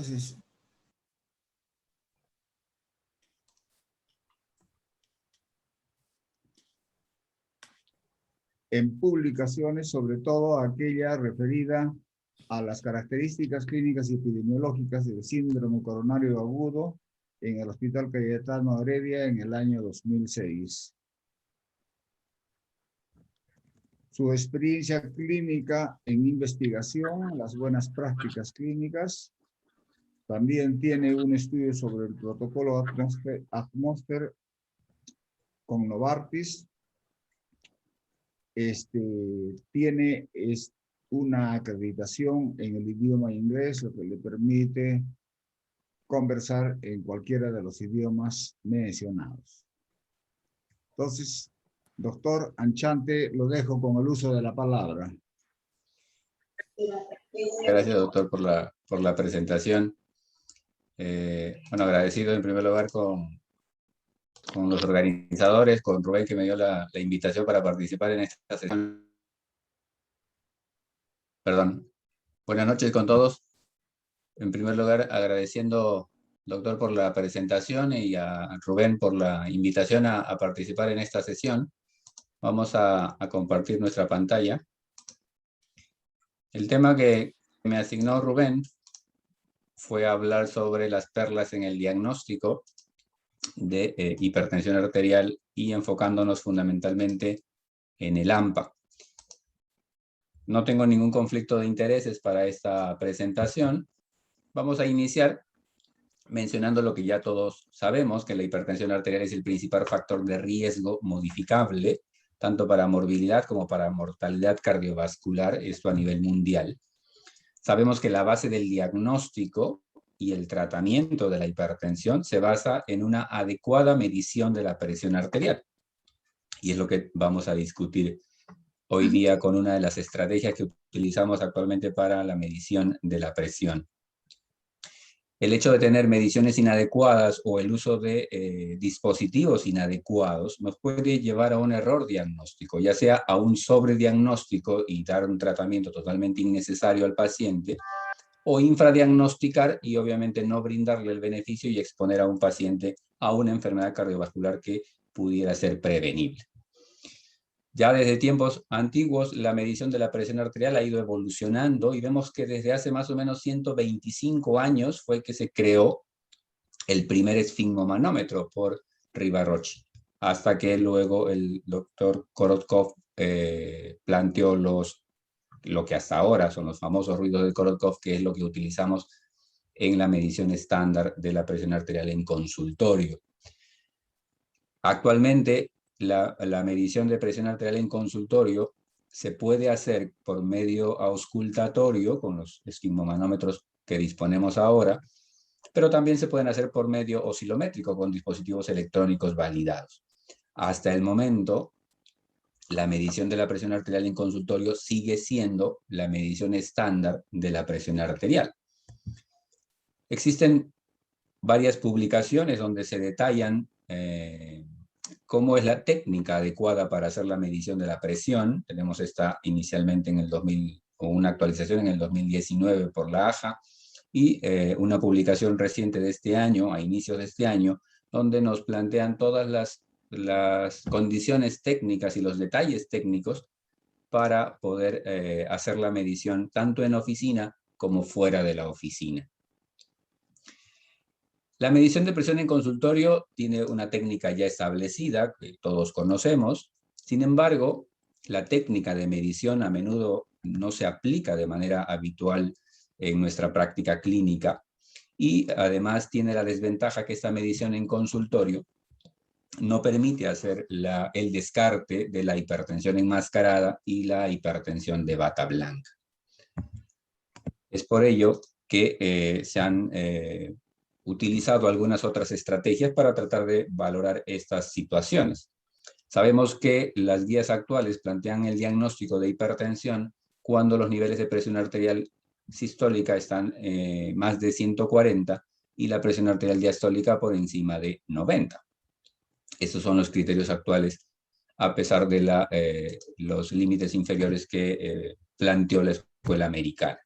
Entonces, en publicaciones, sobre todo aquella referida a las características clínicas y epidemiológicas del síndrome coronario agudo en el Hospital Cayetano Heredia en el año 2006. Su experiencia clínica en investigación, las buenas prácticas clínicas. También tiene un estudio sobre el protocolo Atmosphere con Novartis. Tiene una acreditación en el idioma inglés, lo que le permite conversar en cualquiera de los idiomas mencionados. Entonces, doctor Anchante, lo dejo con el uso de la palabra. Gracias, doctor, por la presentación. Bueno, agradecido en primer lugar con los organizadores, con Rubén, que me dio la invitación para participar en esta sesión. Perdón. Buenas noches con todos. En primer lugar, agradeciendo, doctor, por la presentación y a Rubén por la invitación a participar en esta sesión. Vamos a compartir nuestra pantalla. El tema que me asignó Rubén fue hablar sobre las perlas en el diagnóstico de hipertensión arterial y enfocándonos fundamentalmente en el AMPA. No tengo ningún conflicto de intereses para esta presentación. Vamos a iniciar mencionando lo que ya todos sabemos, que la hipertensión arterial es el principal factor de riesgo modificable, tanto para morbilidad como para mortalidad cardiovascular, esto a nivel mundial. Sabemos que la base del diagnóstico y el tratamiento de la hipertensión se basa en una adecuada medición de la presión arterial. Y es lo que vamos a discutir hoy día con una de las estrategias que utilizamos actualmente para la medición de la presión. El hecho de tener mediciones inadecuadas o el uso de dispositivos inadecuados nos puede llevar a un error diagnóstico, ya sea a un sobrediagnóstico y dar un tratamiento totalmente innecesario al paciente, o infradiagnosticar y obviamente no brindarle el beneficio y exponer a un paciente a una enfermedad cardiovascular que pudiera ser prevenible. Ya desde tiempos antiguos, la medición de la presión arterial ha ido evolucionando y vemos que desde hace más o menos 125 años fue que se creó el primer esfigmomanómetro por Riva-Rocci, hasta que luego el doctor Korotkov planteó lo que hasta ahora son los famosos ruidos de Korotkov, que es lo que utilizamos en la medición estándar de la presión arterial en consultorio. Actualmente, la medición de presión arterial en consultorio se puede hacer por medio auscultatorio, con los esfigmomanómetros que disponemos ahora, pero también se pueden hacer por medio oscilométrico, con dispositivos electrónicos validados. Hasta el momento, la medición de la presión arterial en consultorio sigue siendo la medición estándar de la presión arterial. Existen varias publicaciones donde se detallan cómo es la técnica adecuada para hacer la medición de la presión. Tenemos esta inicialmente en el 2000, o una actualización en el 2019 por la AJA, y una publicación reciente de este año, a inicios de este año, donde nos plantean todas las condiciones técnicas y los detalles técnicos para poder hacer la medición tanto en oficina como fuera de la oficina. La medición de presión en consultorio tiene una técnica ya establecida, que todos conocemos. Sin embargo, la técnica de medición a menudo no se aplica de manera habitual en nuestra práctica clínica y además tiene la desventaja que esta medición en consultorio no permite hacer el descarte de la hipertensión enmascarada y la hipertensión de bata blanca. Es por ello que se han utilizado algunas otras estrategias para tratar de valorar estas situaciones. Sabemos que las guías actuales plantean el diagnóstico de hipertensión cuando los niveles de presión arterial sistólica están más de 140 y la presión arterial diastólica por encima de 90. Estos son los criterios actuales, a pesar de los límites inferiores que planteó la escuela americana.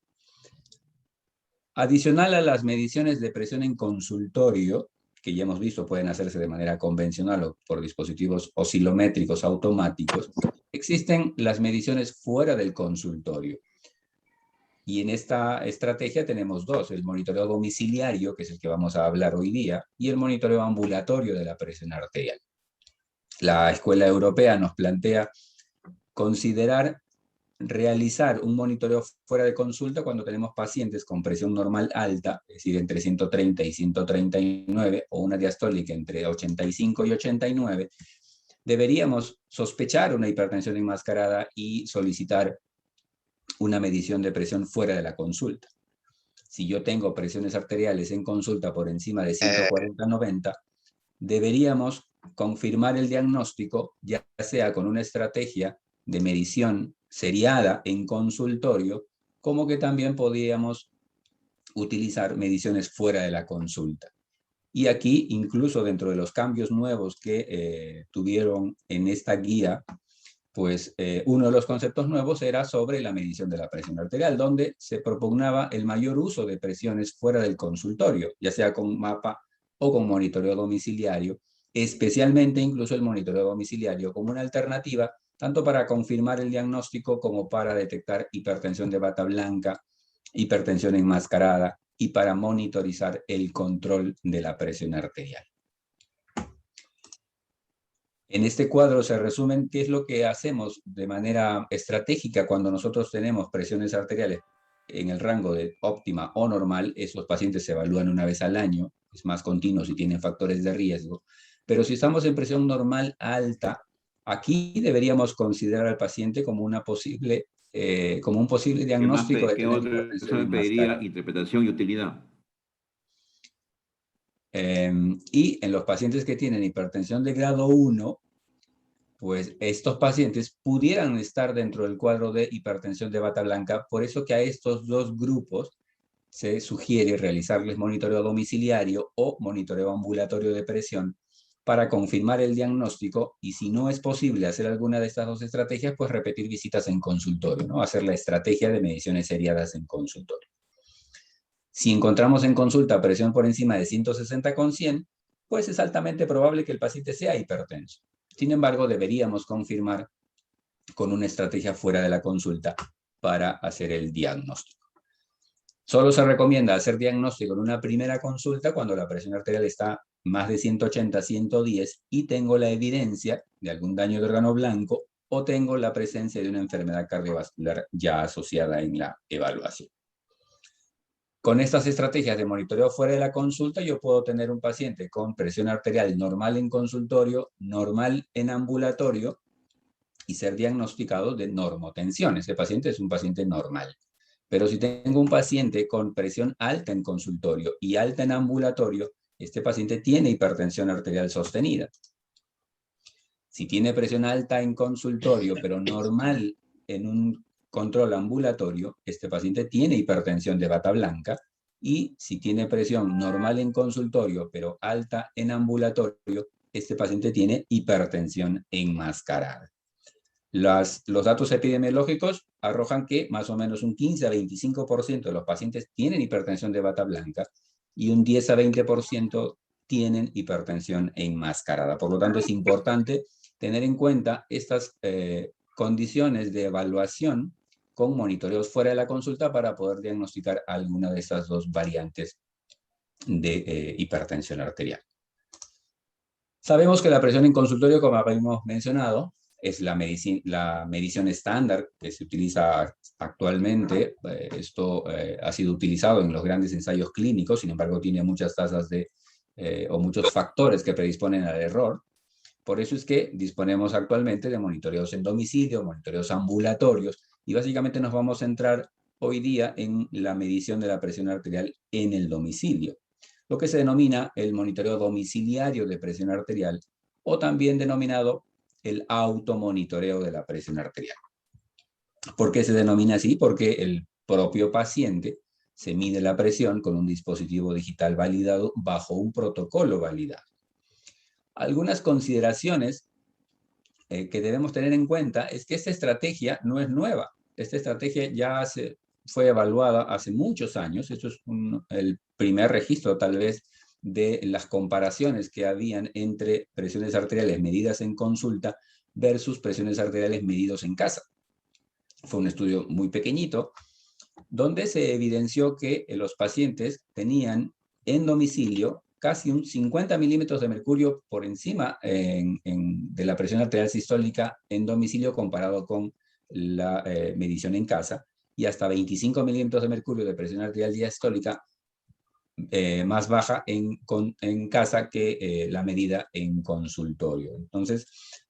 Adicional a las mediciones de presión en consultorio, que ya hemos visto pueden hacerse de manera convencional o por dispositivos oscilométricos automáticos, existen las mediciones fuera del consultorio. Y en esta estrategia tenemos dos, el monitoreo domiciliario, que es el que vamos a hablar hoy día, y el monitoreo ambulatorio de la presión arterial. La Escuela Europea nos plantea considerar realizar un monitoreo fuera de consulta cuando tenemos pacientes con presión normal alta, es decir, entre 130 y 139, o una diastólica entre 85 y 89, deberíamos sospechar una hipertensión enmascarada y solicitar una medición de presión fuera de la consulta. Si yo tengo presiones arteriales en consulta por encima de 140-90, deberíamos confirmar el diagnóstico, ya sea con una estrategia de medición seriada en consultorio, como que también podríamos utilizar mediciones fuera de la consulta. Y aquí, incluso dentro de los cambios nuevos que tuvieron en esta guía, pues uno de los conceptos nuevos era sobre la medición de la presión arterial, donde se propugnaba el mayor uso de presiones fuera del consultorio, ya sea con mapa o con monitoreo domiciliario, especialmente incluso el monitoreo domiciliario como una alternativa tanto para confirmar el diagnóstico como para detectar hipertensión de bata blanca, hipertensión enmascarada y para monitorizar el control de la presión arterial. En este cuadro se resumen qué es lo que hacemos de manera estratégica cuando nosotros tenemos presiones arteriales en el rango de óptima o normal. Esos pacientes se evalúan una vez al año, es más continuo si tienen factores de riesgo. Pero si estamos en presión normal alta, aquí deberíamos considerar al paciente como una posible, como un posible diagnóstico de ¿Qué tener otro hipertensión examen pediría enmascarada. interpretación y utilidad? Y en los pacientes que tienen hipertensión de grado 1, pues estos pacientes pudieran estar dentro del cuadro de hipertensión de bata blanca. Por eso que a estos dos grupos se sugiere realizarles monitoreo domiciliario o monitoreo ambulatorio de presión para confirmar el diagnóstico, y si no es posible hacer alguna de estas dos estrategias, pues repetir visitas en consultorio, ¿no? Hacer la estrategia de mediciones seriadas en consultorio. Si encontramos en consulta presión por encima de 160/100, pues es altamente probable que el paciente sea hipertenso. Sin embargo, deberíamos confirmar con una estrategia fuera de la consulta para hacer el diagnóstico. Solo se recomienda hacer diagnóstico en una primera consulta cuando la presión arterial está más de 180-110 y tengo la evidencia de algún daño de órgano blanco o tengo la presencia de una enfermedad cardiovascular ya asociada en la evaluación. Con estas estrategias de monitoreo fuera de la consulta, yo puedo tener un paciente con presión arterial normal en consultorio, normal en ambulatorio y ser diagnosticado de normotensión. Ese paciente es un paciente normal. Pero si tengo un paciente con presión alta en consultorio y alta en ambulatorio, este paciente tiene hipertensión arterial sostenida. Si tiene presión alta en consultorio, pero normal en un control ambulatorio, este paciente tiene hipertensión de bata blanca. Y si tiene presión normal en consultorio, pero alta en ambulatorio, este paciente tiene hipertensión enmascarada. Los datos epidemiológicos arrojan que más o menos un 15 a 25% de los pacientes tienen hipertensión de bata blanca y un 10 a 20% tienen hipertensión enmascarada. Por lo tanto, es importante tener en cuenta estas condiciones de evaluación con monitoreos fuera de la consulta para poder diagnosticar alguna de estas dos variantes de hipertensión arterial. Sabemos que la presión en consultorio, como habíamos mencionado, es la medición estándar que se utiliza actualmente. Esto ha sido utilizado en los grandes ensayos clínicos, sin embargo tiene muchas tasas o muchos factores que predisponen al error. Por eso es que disponemos actualmente de monitoreos en domicilio, monitoreos ambulatorios, y básicamente nos vamos a centrar hoy día en la medición de la presión arterial en el domicilio, lo que se denomina el monitoreo domiciliario de presión arterial, o también denominado el automonitoreo de la presión arterial. ¿Por qué se denomina así? Porque el propio paciente se mide la presión con un dispositivo digital validado bajo un protocolo validado. Algunas consideraciones que debemos tener en cuenta es que esta estrategia no es nueva. Esta estrategia ya hace fue evaluada hace muchos años. Esto es el primer registro, tal vez, de las comparaciones que habían entre presiones arteriales medidas en consulta versus presiones arteriales medidos en casa. Fue un estudio muy pequeñito, donde se evidenció que los pacientes tenían en domicilio casi un 50 milímetros de mercurio por encima de la presión arterial sistólica en domicilio comparado con la medición en casa, y hasta 25 milímetros de mercurio de presión arterial diastólica más baja en casa que la medida en consultorio. Entonces,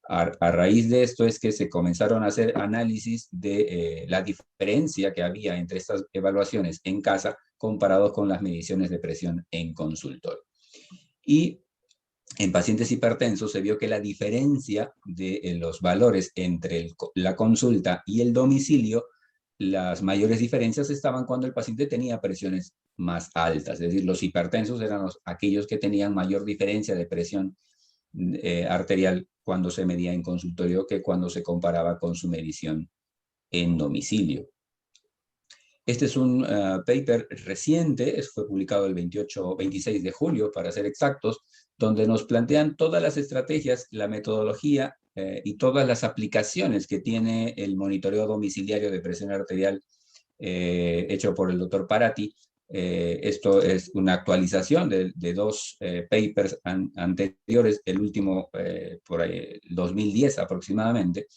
a raíz de esto es que se comenzaron a hacer análisis de la diferencia que había entre estas evaluaciones en casa comparados con las mediciones de presión en consultorio. Y en pacientes hipertensos se vio que la diferencia de los valores entre la consulta y el domicilio, las mayores diferencias estaban cuando el paciente tenía presiones más altas, es decir, los hipertensos eran aquellos que tenían mayor diferencia de presión arterial cuando se medía en consultorio que cuando se comparaba con su medición en domicilio. Este es un paper reciente, fue publicado el 26 de julio, para ser exactos, donde nos plantean todas las estrategias, la metodología y todas las aplicaciones que tiene el monitoreo domiciliario de presión arterial hecho por el doctor Parati. Esto es una actualización de dos papers anteriores, el último por ahí, 2010 aproximadamente,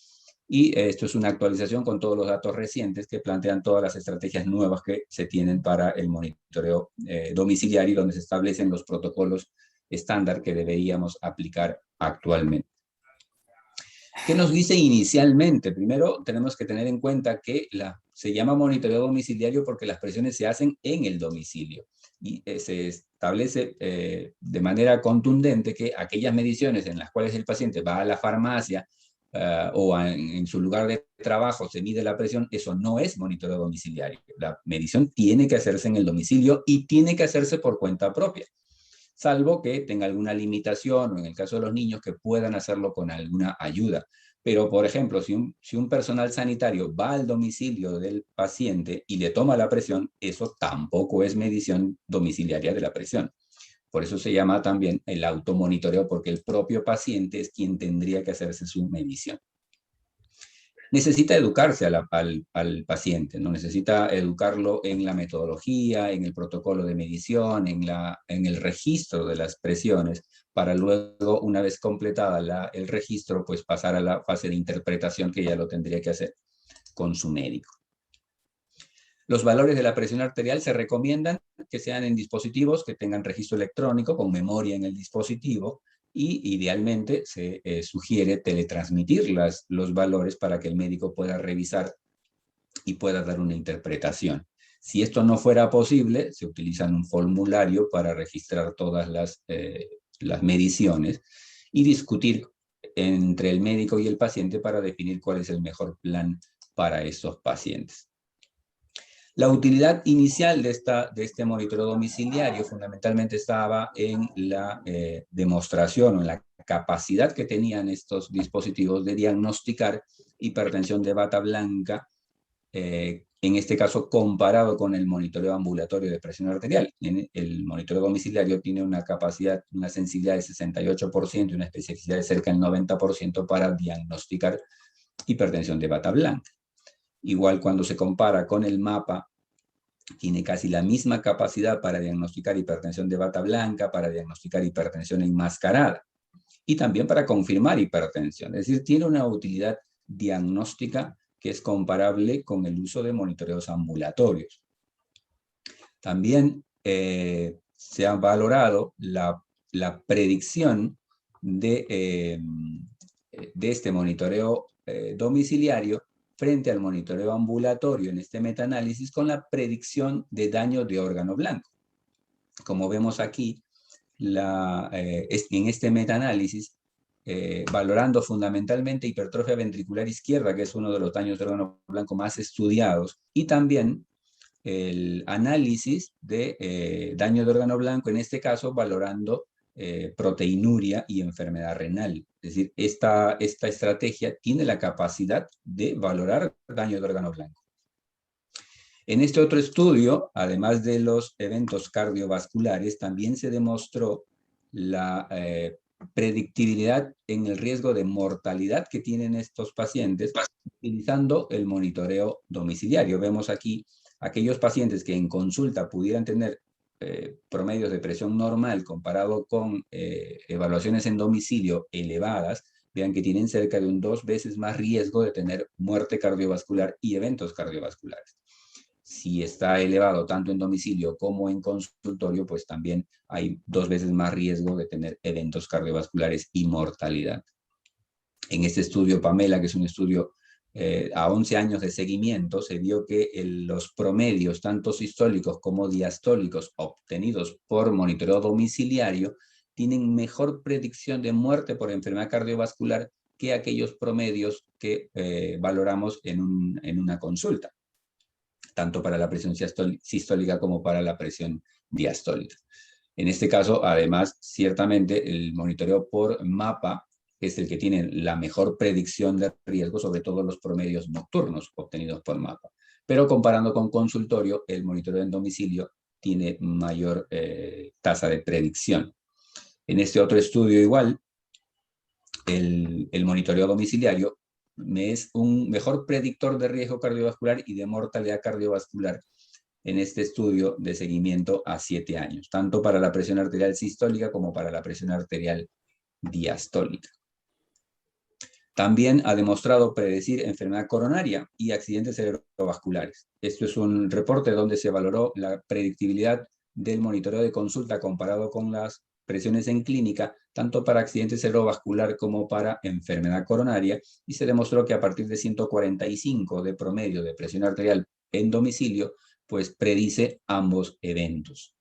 y esto es una actualización con todos los datos recientes que plantean todas las estrategias nuevas que se tienen para el monitoreo domiciliario, donde se establecen los protocolos estándar que deberíamos aplicar actualmente. ¿Qué nos dice inicialmente? Primero, tenemos que tener en cuenta que se llama monitoreo domiciliario porque las presiones se hacen en el domicilio. Y se establece de manera contundente que aquellas mediciones en las cuales el paciente va a la farmacia o en su lugar de trabajo se mide la presión, eso no es monitoreo domiciliario. La medición tiene que hacerse en el domicilio y tiene que hacerse por cuenta propia, salvo que tenga alguna limitación o en el caso de los niños que puedan hacerlo con alguna ayuda. Pero, por ejemplo, si un personal sanitario va al domicilio del paciente y le toma la presión, eso tampoco es medición domiciliaria de la presión. Por eso se llama también el automonitoreo, porque el propio paciente es quien tendría que hacerse su medición. Necesita educarse al paciente, ¿no? Necesita educarlo en la metodología, en el protocolo de medición, en el registro de las presiones, para luego, una vez completada el registro, pues pasar a la fase de interpretación que ya lo tendría que hacer con su médico. Los valores de la presión arterial se recomiendan que sean en dispositivos que tengan registro electrónico con memoria en el dispositivo, y idealmente se sugiere teletransmitir los valores para que el médico pueda revisar y pueda dar una interpretación. Si esto no fuera posible, se utiliza un formulario para registrar todas las mediciones y discutir entre el médico y el paciente para definir cuál es el mejor plan para estos pacientes. La utilidad inicial de este monitoreo domiciliario fundamentalmente estaba en la demostración o en la capacidad que tenían estos dispositivos de diagnosticar hipertensión de bata blanca, en este caso comparado con el monitoreo ambulatorio de presión arterial. El monitoreo domiciliario tiene una capacidad, una sensibilidad de 68% y una especificidad de cerca del 90% para diagnosticar hipertensión de bata blanca. Igual cuando se compara con el mapa, tiene casi la misma capacidad para diagnosticar hipertensión de bata blanca, para diagnosticar hipertensión enmascarada y también para confirmar hipertensión. Es decir, tiene una utilidad diagnóstica que es comparable con el uso de monitoreos ambulatorios. También se ha valorado la predicción de este monitoreo domiciliario frente al monitoreo ambulatorio en este metaanálisis con la predicción de daño de órgano blanco. Como vemos aquí, en este metaanálisis, valorando fundamentalmente hipertrofia ventricular izquierda, que es uno de los daños de órgano blanco más estudiados, y también el análisis de daño de órgano blanco, en este caso valorando proteinuria y enfermedad renal. Es decir, esta estrategia tiene la capacidad de valorar daño de órgano blanco. En este otro estudio, además de los eventos cardiovasculares, también se demostró la predictibilidad en el riesgo de mortalidad que tienen estos pacientes utilizando el monitoreo domiciliario. Vemos aquí aquellos pacientes que en consulta pudieran tener promedios de presión normal comparado con evaluaciones en domicilio elevadas, vean que tienen cerca de un 2 veces más riesgo de tener muerte cardiovascular y eventos cardiovasculares. Si está elevado tanto en domicilio como en consultorio, pues también hay 2 veces más riesgo de tener eventos cardiovasculares y mortalidad. En este estudio, Pamela, que es un estudio a 11 años de seguimiento, se vio que los promedios, tanto sistólicos como diastólicos, obtenidos por monitoreo domiciliario, tienen mejor predicción de muerte por enfermedad cardiovascular que aquellos promedios que valoramos en una consulta, tanto para la presión sistólica como para la presión diastólica. En este caso, además, ciertamente el monitoreo por mapa es el que tiene la mejor predicción de riesgo, sobre todo los promedios nocturnos obtenidos por mapa. Pero comparando con consultorio, el monitoreo en domicilio tiene mayor tasa de predicción. En este otro estudio igual, el monitoreo domiciliario es un mejor predictor de riesgo cardiovascular y de mortalidad cardiovascular en este estudio de seguimiento a 7 años, tanto para la presión arterial sistólica como para la presión arterial diastólica. También ha demostrado predecir enfermedad coronaria y accidentes cerebrovasculares. Esto es un reporte donde se valoró la predictibilidad del monitoreo de consulta comparado con las presiones en clínica, tanto para accidente cerebrovascular como para enfermedad coronaria, y se demostró que a partir de 145 de promedio de presión arterial en domicilio, pues predice ambos eventos.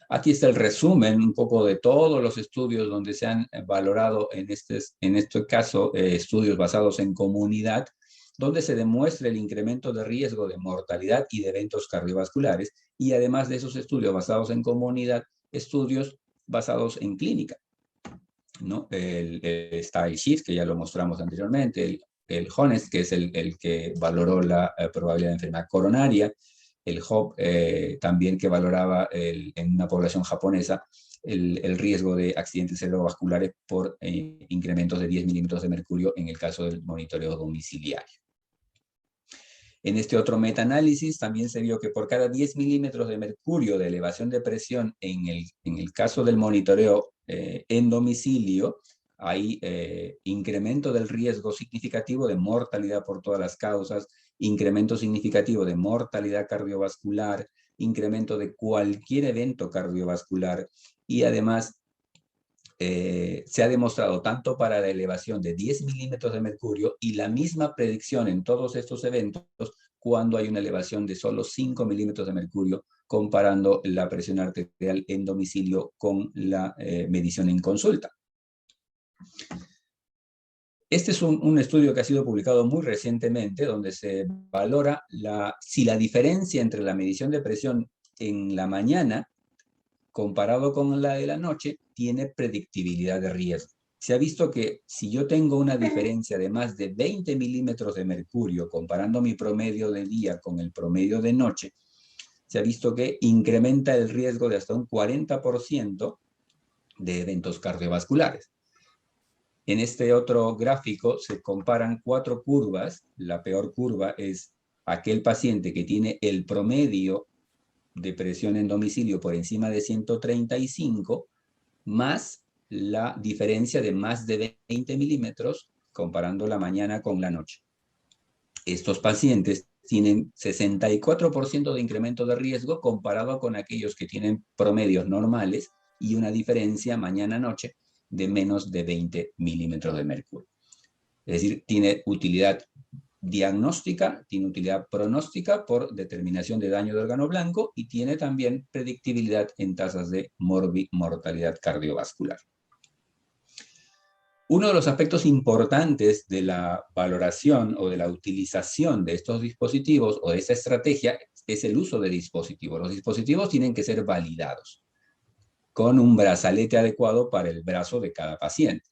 Aquí está el resumen un poco de todos los estudios donde se han valorado en este caso estudios basados en comunidad, donde se demuestra el incremento de riesgo de mortalidad y de eventos cardiovasculares, y además de esos estudios basados en comunidad, estudios basados en clínica, ¿no? Está el SHIFT, que ya lo mostramos anteriormente, el HONEST, que es el que valoró la probabilidad de enfermedad coronaria, el HOP también, que valoraba en una población japonesa el riesgo de accidentes cerebrovasculares por incrementos de 10 milímetros de mercurio en el caso del monitoreo domiciliario. En este otro metaanálisis también se vio que por cada 10 milímetros de mercurio de elevación de presión en el caso del monitoreo en domicilio, hay incremento del riesgo significativo de mortalidad por todas las causas, incremento significativo de mortalidad cardiovascular, incremento de cualquier evento cardiovascular, y además se ha demostrado tanto para la elevación de 10 milímetros de mercurio y la misma predicción en todos estos eventos cuando hay una elevación de solo 5 milímetros de mercurio, comparando la presión arterial en domicilio con la medición en consulta. Este es un estudio que ha sido publicado muy recientemente, donde se valora si la diferencia entre la medición de presión en la mañana comparado con la de la noche tiene predictibilidad de riesgo. Se ha visto que si yo tengo una diferencia de más de 20 milímetros de mercurio comparando mi promedio de día con el promedio de noche, se ha visto que incrementa el riesgo de hasta un 40% de eventos cardiovasculares. En este otro gráfico se comparan 4 curvas. La peor curva es aquel paciente que tiene el promedio de presión en domicilio por encima de 135, más la diferencia de más de 20 milímetros, comparando la mañana con la noche. Estos pacientes tienen 64% de incremento de riesgo comparado con aquellos que tienen promedios normales y una diferencia mañana-noche de menos de 20 milímetros de mercurio. Es decir, tiene utilidad diagnóstica, tiene utilidad pronóstica por determinación de daño de órgano blanco, y tiene también predictibilidad en tasas de mortalidad cardiovascular. Uno de los aspectos importantes de la valoración o de la utilización de estos dispositivos o de esta estrategia es el uso de dispositivos. Los dispositivos tienen que ser validados con un brazalete adecuado para el brazo de cada paciente.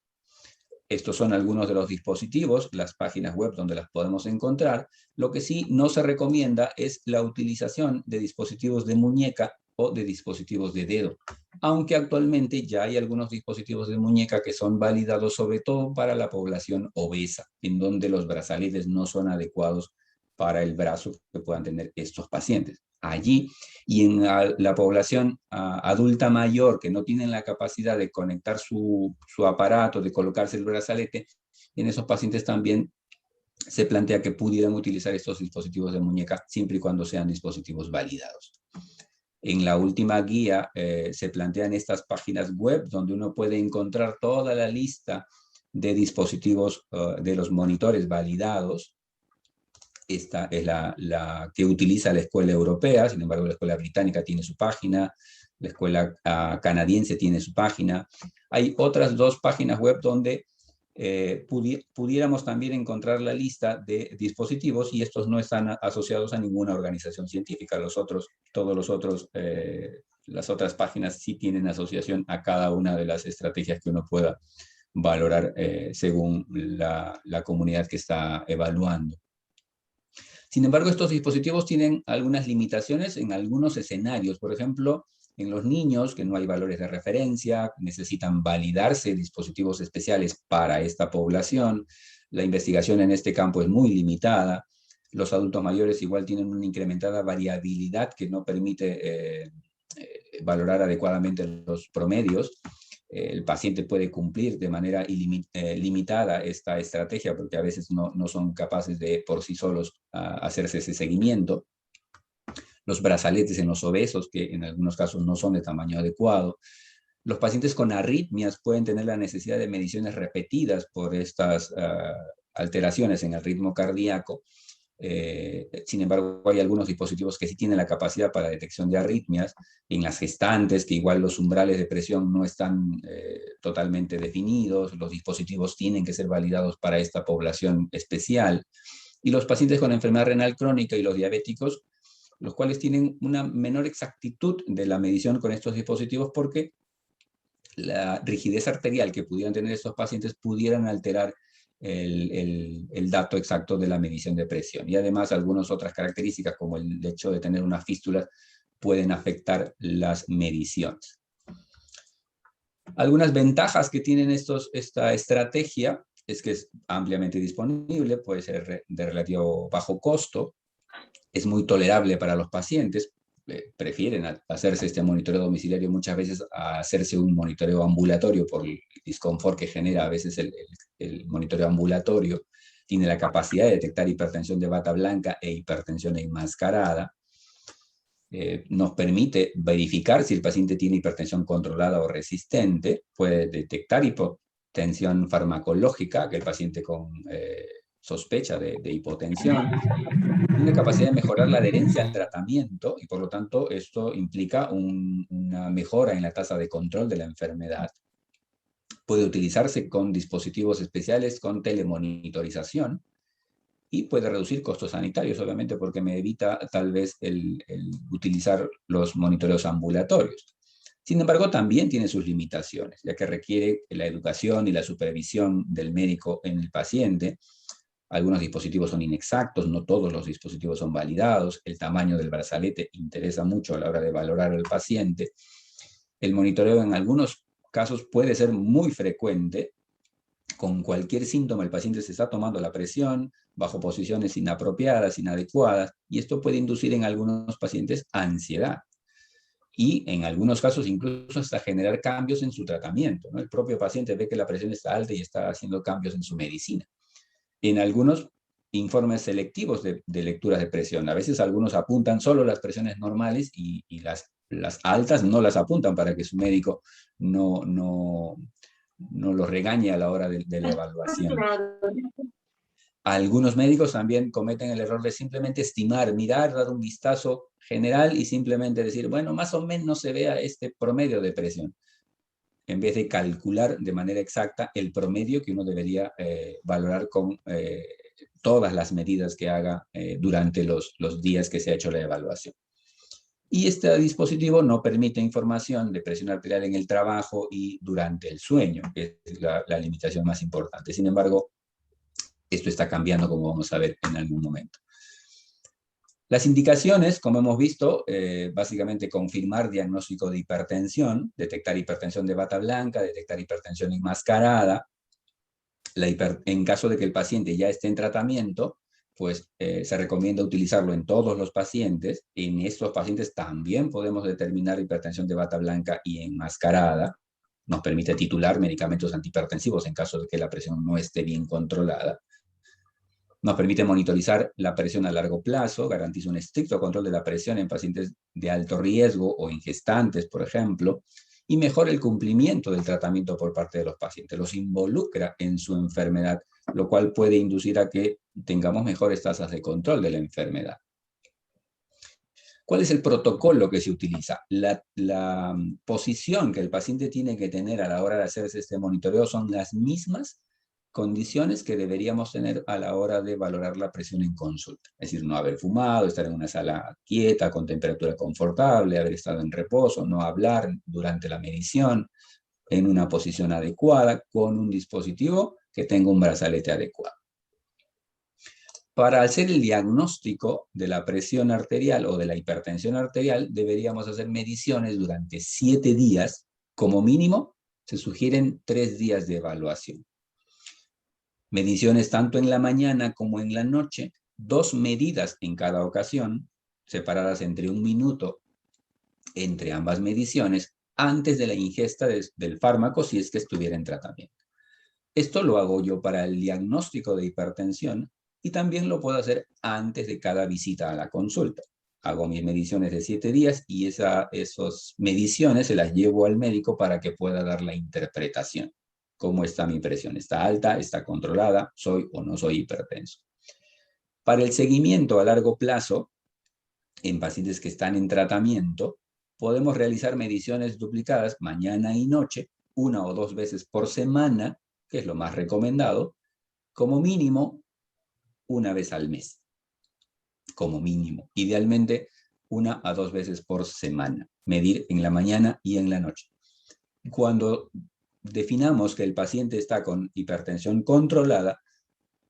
Estos son algunos de los dispositivos, las páginas web donde las podemos encontrar. Lo que sí no se recomienda es la utilización de dispositivos de muñeca o de dispositivos de dedo, aunque actualmente ya hay algunos dispositivos de muñeca que son validados sobre todo para la población obesa, en donde los brazaletes no son adecuados para el brazo que puedan tener estos pacientes. Allí y en la población adulta mayor que no tienen la capacidad de conectar su aparato, de colocarse el brazalete, en esos pacientes también se plantea que pudieran utilizar estos dispositivos de muñeca siempre y cuando sean dispositivos validados. En la última guía se plantean estas páginas web donde uno puede encontrar toda la lista de dispositivos de los monitores validados. Esta es la que utiliza la escuela europea, sin embargo la escuela británica tiene su página, la escuela canadiense tiene su página. Hay otras 2 páginas web donde pudiéramos también encontrar la lista de dispositivos y estos no están asociados a ninguna organización científica. Las otras páginas sí tienen asociación a cada una de las estrategias que uno pueda valorar según la comunidad que está evaluando. Sin embargo, estos dispositivos tienen algunas limitaciones en algunos escenarios. Por ejemplo, en los niños, que no hay valores de referencia, necesitan validarse dispositivos especiales para esta población. La investigación en este campo es muy limitada. Los adultos mayores igual tienen una incrementada variabilidad que no permite valorar adecuadamente los promedios. El paciente puede cumplir de manera limitada esta estrategia porque a veces no son capaces de por sí solos hacerse ese seguimiento. Los brazaletes en los obesos, que en algunos casos no son de tamaño adecuado. Los pacientes con arritmias pueden tener la necesidad de mediciones repetidas por estas alteraciones en el ritmo cardíaco. Sin embargo, hay algunos dispositivos que sí tienen la capacidad para detección de arritmias. En las gestantes, que igual los umbrales de presión no están totalmente definidos, los dispositivos tienen que ser validados para esta población especial. Y los pacientes con enfermedad renal crónica y los diabéticos, los cuales tienen una menor exactitud de la medición con estos dispositivos porque la rigidez arterial que pudieran tener estos pacientes pudieran alterar el dato exacto de la medición de presión. Y además algunas otras características como el hecho de tener una fístula pueden afectar las mediciones. Algunas ventajas que tienen esta estrategia es que es ampliamente disponible, puede ser de relativo bajo costo, es muy tolerable para los pacientes, prefieren hacerse este monitoreo domiciliario muchas veces a hacerse un monitoreo ambulatorio por el disconfort que genera a veces el monitoreo ambulatorio. Tiene la capacidad de detectar hipertensión de bata blanca e hipertensión enmascarada. Nos permite verificar si el paciente tiene hipertensión controlada o resistente. Puede detectar hipotensión farmacológica, que el paciente con sospecha de hipotensión. Tiene capacidad de mejorar la adherencia al tratamiento y por lo tanto esto implica una mejora en la tasa de control de la enfermedad. Puede utilizarse con dispositivos especiales con telemonitorización y puede reducir costos sanitarios, obviamente, porque me evita tal vez el utilizar los monitoreos ambulatorios. Sin embargo, también tiene sus limitaciones, ya que requiere la educación y la supervisión del médico en el paciente. Algunos dispositivos son inexactos, no todos los dispositivos son validados, el tamaño del brazalete interesa mucho a la hora de valorar al paciente. El monitoreo en algunos casos puede ser muy frecuente. Con cualquier síntoma el paciente se está tomando la presión bajo posiciones inapropiadas, inadecuadas, y esto puede inducir en algunos pacientes ansiedad. Y en algunos casos incluso hasta generar cambios en su tratamiento, ¿no? El propio paciente ve que la presión está alta y está haciendo cambios en su medicina. En algunos informes selectivos de lecturas de presión, a veces algunos apuntan solo las presiones normales y las altas no las apuntan para que su médico no los regañe a la hora de la evaluación. Algunos médicos también cometen el error de simplemente estimar, mirar, dar un vistazo general y simplemente decir, bueno, más o menos se vea este promedio de presión, en vez de calcular de manera exacta el promedio que uno debería valorar con todas las medidas que haga durante los días que se ha hecho la evaluación. Y este dispositivo no permite información de presión arterial en el trabajo y durante el sueño, que es la limitación más importante. Sin embargo, esto está cambiando, como vamos a ver en algún momento. Las indicaciones, como hemos visto, básicamente confirmar diagnóstico de hipertensión, detectar hipertensión de bata blanca, detectar hipertensión enmascarada. En caso de que el paciente ya esté en tratamiento, pues se recomienda utilizarlo en todos los pacientes. En estos pacientes también podemos determinar hipertensión de bata blanca y enmascarada. Nos permite titular medicamentos antihipertensivos en caso de que la presión no esté bien controlada. Nos permite monitorizar la presión a largo plazo, garantiza un estricto control de la presión en pacientes de alto riesgo o en gestantes, por ejemplo, y mejora el cumplimiento del tratamiento por parte de los pacientes. Los involucra en su enfermedad, lo cual puede inducir a que tengamos mejores tasas de control de la enfermedad. ¿Cuál es el protocolo que se utiliza? La posición que el paciente tiene que tener a la hora de hacerse este monitoreo son las mismas condiciones que deberíamos tener a la hora de valorar la presión en consulta. Es decir, no haber fumado, estar en una sala quieta, con temperatura confortable, haber estado en reposo, no hablar durante la medición, en una posición adecuada, con un dispositivo que tenga un brazalete adecuado. Para hacer el diagnóstico de la presión arterial o de la hipertensión arterial, deberíamos hacer mediciones durante 7 días. Como mínimo, se sugieren 3 días de evaluación. Mediciones tanto en la mañana como en la noche, 2 medidas en cada ocasión, separadas entre 1 minuto entre ambas mediciones, antes de la ingesta del fármaco si es que estuviera en tratamiento. Esto lo hago yo para el diagnóstico de hipertensión y también lo puedo hacer antes de cada visita a la consulta. Hago mis mediciones de 7 días y esas mediciones se las llevo al médico para que pueda dar la interpretación. ¿Cómo está mi presión? ¿Está alta? ¿Está controlada? ¿Soy o no soy hipertenso? Para el seguimiento a largo plazo, en pacientes que están en tratamiento, podemos realizar mediciones duplicadas mañana y noche, 1 o 2 veces por semana, que es lo más recomendado, como mínimo 1 vez al mes. Como mínimo. Idealmente 1 a 2 veces por semana. Medir en la mañana y en la noche. Cuando definamos que el paciente está con hipertensión controlada,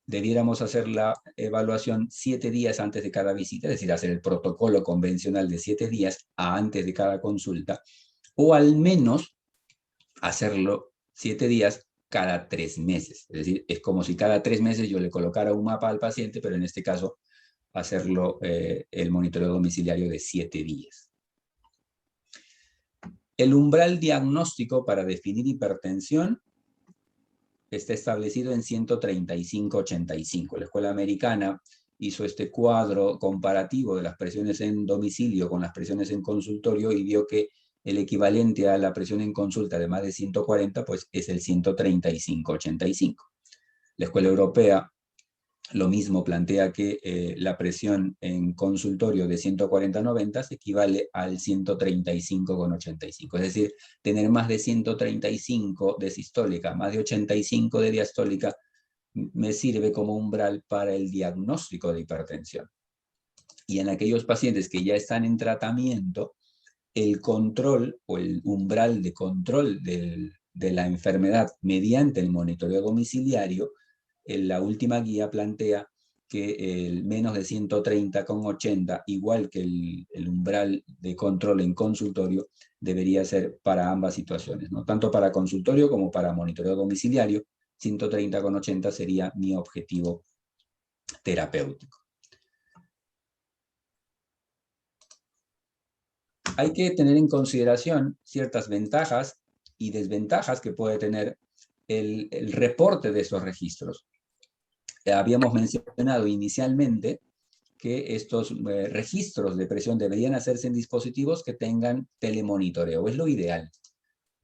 debiéramos hacer la evaluación 7 días antes de cada visita, es decir, hacer el protocolo convencional de 7 días antes de cada consulta, o al menos hacerlo 7 días cada 3 meses. Es decir, es como si cada 3 meses yo le colocara un mapa al paciente, pero en este caso hacerlo el monitoreo domiciliario de 7 días. El umbral diagnóstico para definir hipertensión está establecido en 135/85. La Escuela Americana hizo este cuadro comparativo de las presiones en domicilio con las presiones en consultorio y vio que el equivalente a la presión en consulta de más de 140, pues es el 135/85. La Escuela Europea lo mismo plantea que la presión en consultorio de 140/90 se equivale al 135/85. Es decir, tener más de 135 de sistólica, más de 85 de diastólica, me sirve como umbral para el diagnóstico de hipertensión. Y en aquellos pacientes que ya están en tratamiento, el control o el umbral de control de la enfermedad mediante el monitoreo domiciliario, la última guía plantea que el menos de 130/80, igual que el umbral de control en consultorio, debería ser para ambas situaciones, ¿no? Tanto para consultorio como para monitoreo domiciliario, 130/80 sería mi objetivo terapéutico. Hay que tener en consideración ciertas ventajas y desventajas que puede tener el reporte de esos registros. Habíamos mencionado inicialmente que estos registros de presión deberían hacerse en dispositivos que tengan telemonitoreo. Es lo ideal,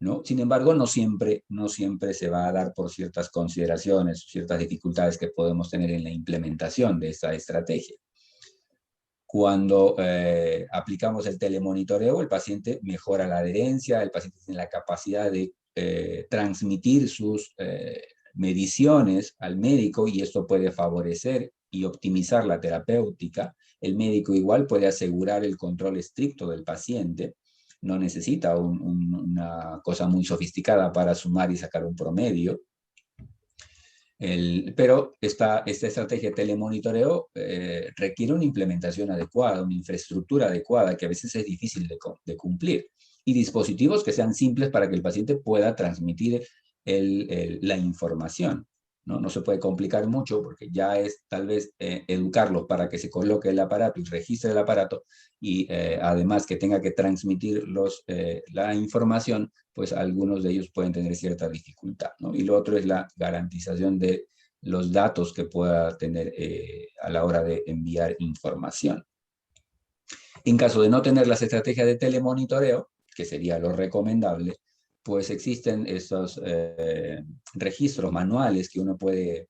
¿no? Sin embargo, no siempre se va a dar por ciertas consideraciones, ciertas dificultades que podemos tener en la implementación de esta estrategia. Cuando aplicamos el telemonitoreo, el paciente mejora la adherencia, el paciente tiene la capacidad de transmitir sus mediciones al médico y esto puede favorecer y optimizar la terapéutica, el médico igual puede asegurar el control estricto del paciente. No necesita una cosa muy sofisticada para sumar y sacar un promedio. Pero esta estrategia de telemonitoreo requiere una implementación adecuada, una infraestructura adecuada que a veces es difícil de cumplir, y dispositivos que sean simples para que el paciente pueda transmitir la información. No se puede complicar mucho porque ya es tal vez educarlos para que se coloque el aparato y registre el aparato, y además que tenga que transmitir la información, pues algunos de ellos pueden tener cierta dificultad, ¿no? Y lo otro es la garantización de los datos que pueda tener a la hora de enviar información. En caso de no tener las estrategias de telemonitoreo, que sería lo recomendable, pues existen esos registros manuales que uno puede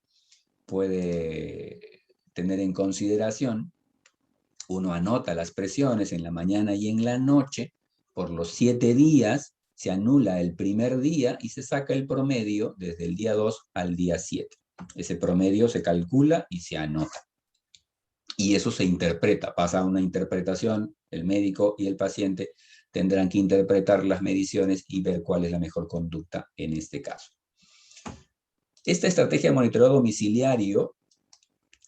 tener en consideración. Uno anota las presiones en la mañana y en la noche por los 7 días, se anula el primer día y se saca el promedio desde el día 2 al día 7. Ese promedio se calcula y se anota. Y eso se interpreta, pasa a una interpretación, el médico y el paciente tendrán que interpretar las mediciones y ver cuál es la mejor conducta en este caso. Esta estrategia de monitoreo domiciliario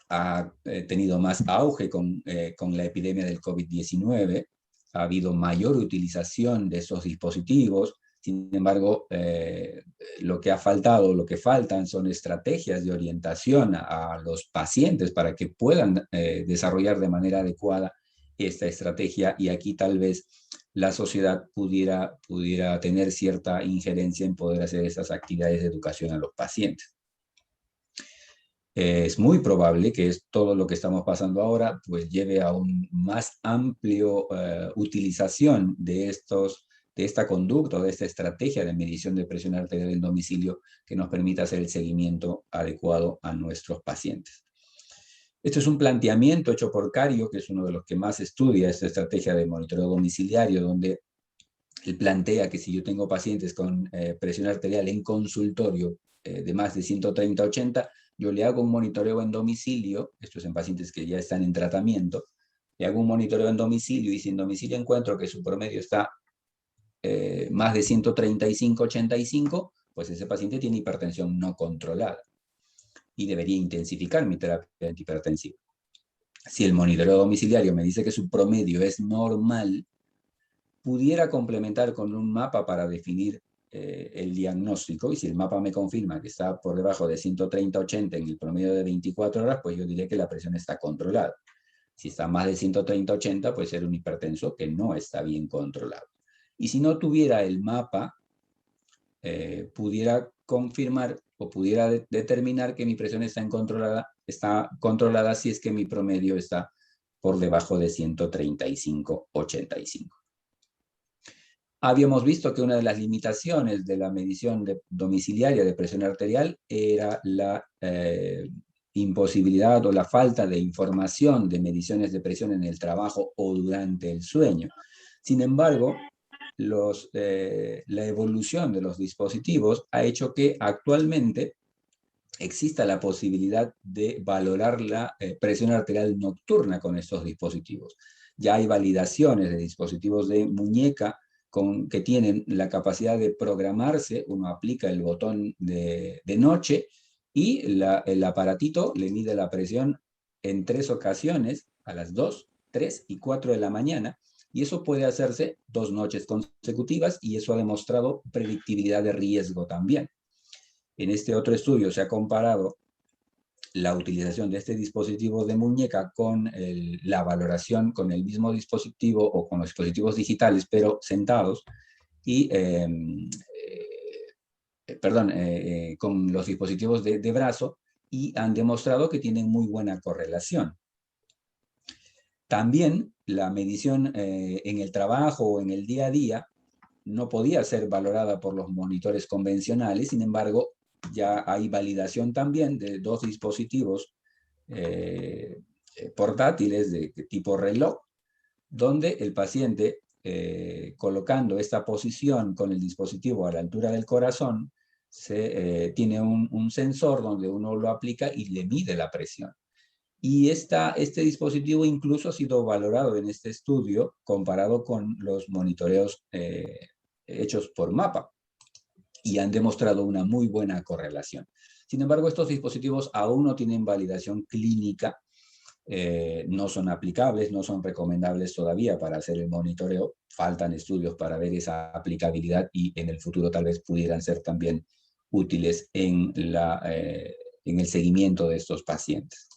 ha tenido más auge con la epidemia del COVID-19, ha habido mayor utilización de esos dispositivos. Sin embargo, lo que ha faltado, lo que faltan son estrategias de orientación a los pacientes para que puedan desarrollar de manera adecuada esta estrategia, y aquí tal vez la sociedad pudiera tener cierta injerencia en poder hacer esas actividades de educación a los pacientes. Es muy probable que todo lo que estamos pasando ahora pues lleve a un más amplio utilización de esta conducta, de esta estrategia de medición de presión arterial en domicilio que nos permita hacer el seguimiento adecuado a nuestros pacientes. Esto es un planteamiento hecho por Cario, que es uno de los que más estudia esta estrategia de monitoreo domiciliario, donde él plantea que si yo tengo pacientes con presión arterial en consultorio de más de 130/80, yo le hago un monitoreo en domicilio, esto es en pacientes que ya están en tratamiento, le hago un monitoreo en domicilio, y si en domicilio encuentro que su promedio está más de 135/85, pues ese paciente tiene hipertensión no controlada y debería intensificar mi terapia antihipertensiva. Si el monitoreo domiciliario me dice que su promedio es normal, pudiera complementar con un mapa para definir el diagnóstico, y si el mapa me confirma que está por debajo de 130/80 en el promedio de 24 horas, pues yo diré que la presión está controlada. Si está más de 130/80, puede ser un hipertenso que no está bien controlado. Y si no tuviera el mapa, pudiera confirmar o pudiera determinar que mi presión está controlada si es que mi promedio está por debajo de 135/85. Habíamos visto que una de las limitaciones de la medición domiciliaria de presión arterial era la imposibilidad o la falta de información de mediciones de presión en el trabajo o durante el sueño. Sin embargo, la evolución de los dispositivos ha hecho que actualmente exista la posibilidad de valorar la presión arterial nocturna con estos dispositivos. Ya hay validaciones de dispositivos de muñeca que tienen la capacidad de programarse. Uno aplica el botón de noche y el aparatito le mide la presión en 3 ocasiones, a las 2, 3 y 4 de la mañana, y eso puede hacerse 2 noches consecutivas, y eso ha demostrado predictibilidad de riesgo también. En este otro estudio se ha comparado la utilización de este dispositivo de muñeca con la valoración con el mismo dispositivo o con los dispositivos digitales, pero sentados, y con los dispositivos de brazo, y han demostrado que tienen muy buena correlación. También la medición en el trabajo o en el día a día no podía ser valorada por los monitores convencionales. Sin embargo, ya hay validación también de 2 dispositivos portátiles de tipo reloj, donde el paciente, colocando esta posición con el dispositivo a la altura del corazón, tiene un sensor donde uno lo aplica y le mide la presión. Y este dispositivo incluso ha sido valorado en este estudio comparado con los monitoreos hechos por MAPA y han demostrado una muy buena correlación. Sin embargo, estos dispositivos aún no tienen validación clínica, no son aplicables, no son recomendables todavía para hacer el monitoreo. Faltan estudios para ver esa aplicabilidad y en el futuro tal vez pudieran ser también útiles en el seguimiento de estos pacientes.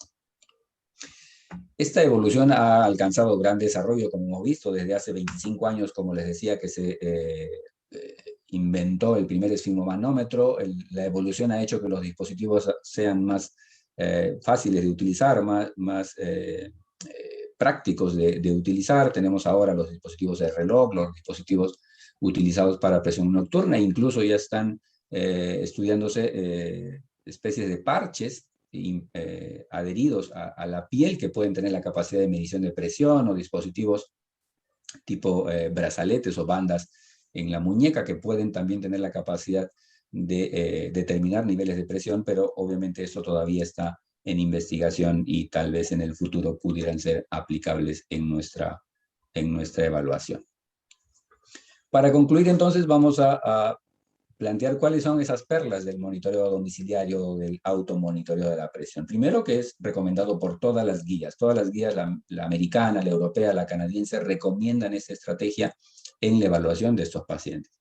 Esta evolución ha alcanzado gran desarrollo, como hemos visto, desde hace 25 años, como les decía, que se inventó el primer esfigmomanómetro. La evolución ha hecho que los dispositivos sean más fáciles de utilizar, más prácticos de utilizar. Tenemos ahora los dispositivos de reloj, los dispositivos utilizados para presión nocturna, incluso ya están estudiándose especies de parches adheridos a la piel que pueden tener la capacidad de medición de presión, o dispositivos tipo brazaletes o bandas en la muñeca que pueden también tener la capacidad de determinar niveles de presión, pero obviamente esto todavía está en investigación y tal vez en el futuro pudieran ser aplicables en nuestra evaluación. Para concluir entonces vamos a plantear cuáles son esas perlas del monitoreo domiciliario o del automonitoreo de la presión. Primero, que es recomendado por todas las guías. Todas las guías, la americana, la europea, la canadiense, recomiendan esta estrategia en la evaluación de estos pacientes.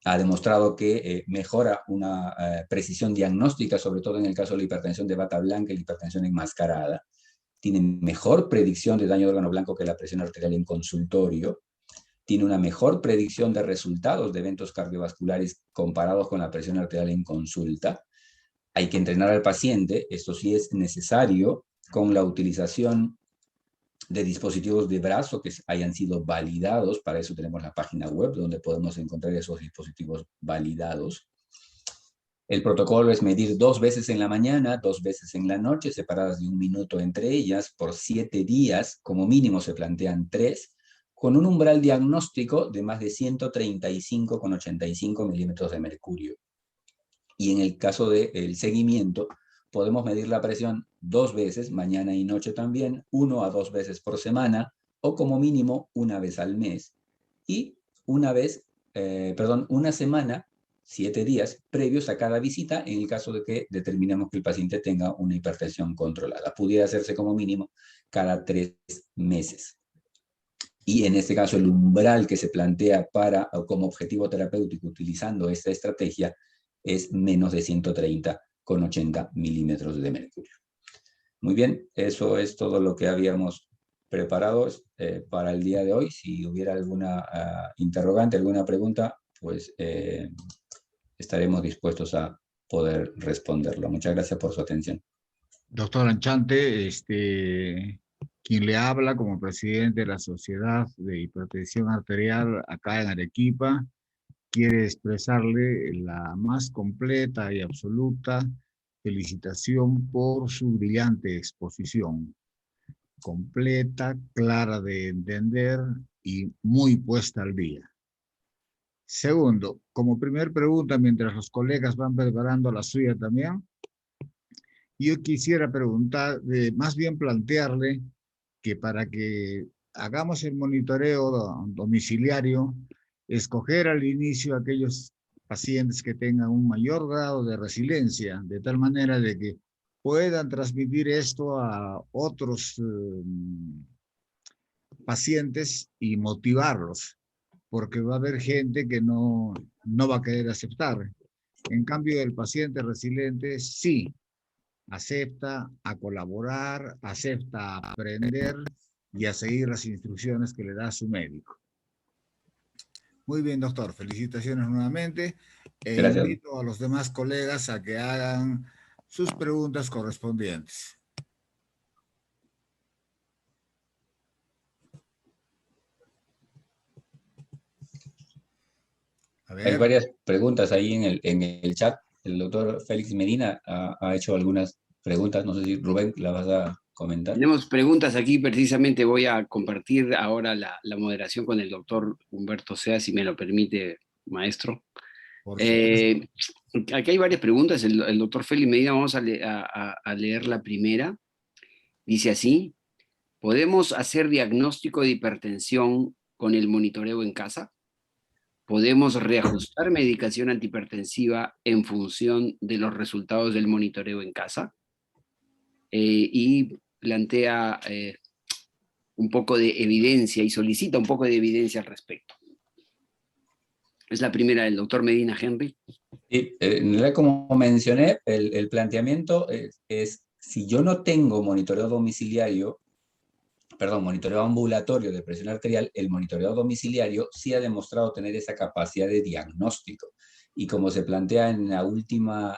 Ha demostrado que mejora una precisión diagnóstica, sobre todo en el caso de la hipertensión de bata blanca y la hipertensión enmascarada. Tiene mejor predicción de daño de órgano blanco que la presión arterial en consultorio. Tiene una mejor predicción de resultados de eventos cardiovasculares comparados con la presión arterial en consulta. Hay que entrenar al paciente, esto sí es necesario, con la utilización de dispositivos de brazo que hayan sido validados. Para eso tenemos la página web donde podemos encontrar esos dispositivos validados. El protocolo es medir 2 veces en la mañana, 2 veces en la noche, separadas de 1 minuto entre ellas, por 7 días, como mínimo se plantean 3, con un umbral diagnóstico de más de 135,85 milímetros de mercurio. Y en el caso del seguimiento, podemos medir la presión 2 veces, mañana y noche también, 1 a 2 veces por semana, o como mínimo 1 vez al mes. Y una semana, 7 días previos a cada visita, en el caso de que determinemos que el paciente tenga una hipertensión controlada. Pudiera hacerse como mínimo cada 3 meses. Y en este caso el umbral que se plantea como objetivo terapéutico utilizando esta estrategia es menos de 130,80 milímetros de mercurio. Muy bien, eso es todo lo que habíamos preparado para el día de hoy. Si hubiera alguna interrogante, alguna pregunta, pues estaremos dispuestos a poder responderlo. Muchas gracias por su atención. Doctor Anchante, quien le habla como presidente de la Sociedad de Hipertensión Arterial acá en Arequipa, quiere expresarle la más completa y absoluta felicitación por su brillante exposición. Completa, clara de entender y muy puesta al día. Segundo, como primer pregunta, mientras los colegas van preparando la suya también, yo quisiera preguntar, más bien plantearle que para que hagamos el monitoreo domiciliario, escoger al inicio aquellos pacientes que tengan un mayor grado de resiliencia, de tal manera de que puedan transmitir esto a otros pacientes y motivarlos, porque va a haber gente que no va a querer aceptar. En cambio, el paciente resiliente sí acepta a colaborar, acepta a aprender y a seguir las instrucciones que le da su médico. Muy bien, doctor. Felicitaciones nuevamente. Gracias. Invito a los demás colegas a que hagan sus preguntas correspondientes. A ver. Hay varias preguntas ahí en el chat. El doctor Félix Medina ha hecho algunas preguntas. No sé si Rubén la vas a comentar. Tenemos preguntas aquí, precisamente voy a compartir ahora la moderación con el doctor Humberto Sea, si me lo permite, maestro. Aquí hay varias preguntas. El doctor Félix Medina, vamos a leer la primera. Dice así: ¿podemos hacer diagnóstico de hipertensión con el monitoreo en casa? ¿Podemos reajustar medicación antihipertensiva en función de los resultados del monitoreo en casa? Y plantea un poco de evidencia y solicita un poco de evidencia al respecto. Es la primera del doctor Medina Henry. Sí, en realidad, como mencioné, el planteamiento es si yo no tengo monitoreo domiciliario, perdón, monitoreo ambulatorio de presión arterial, el monitoreo domiciliario sí ha demostrado tener esa capacidad de diagnóstico. Y como se plantea en el último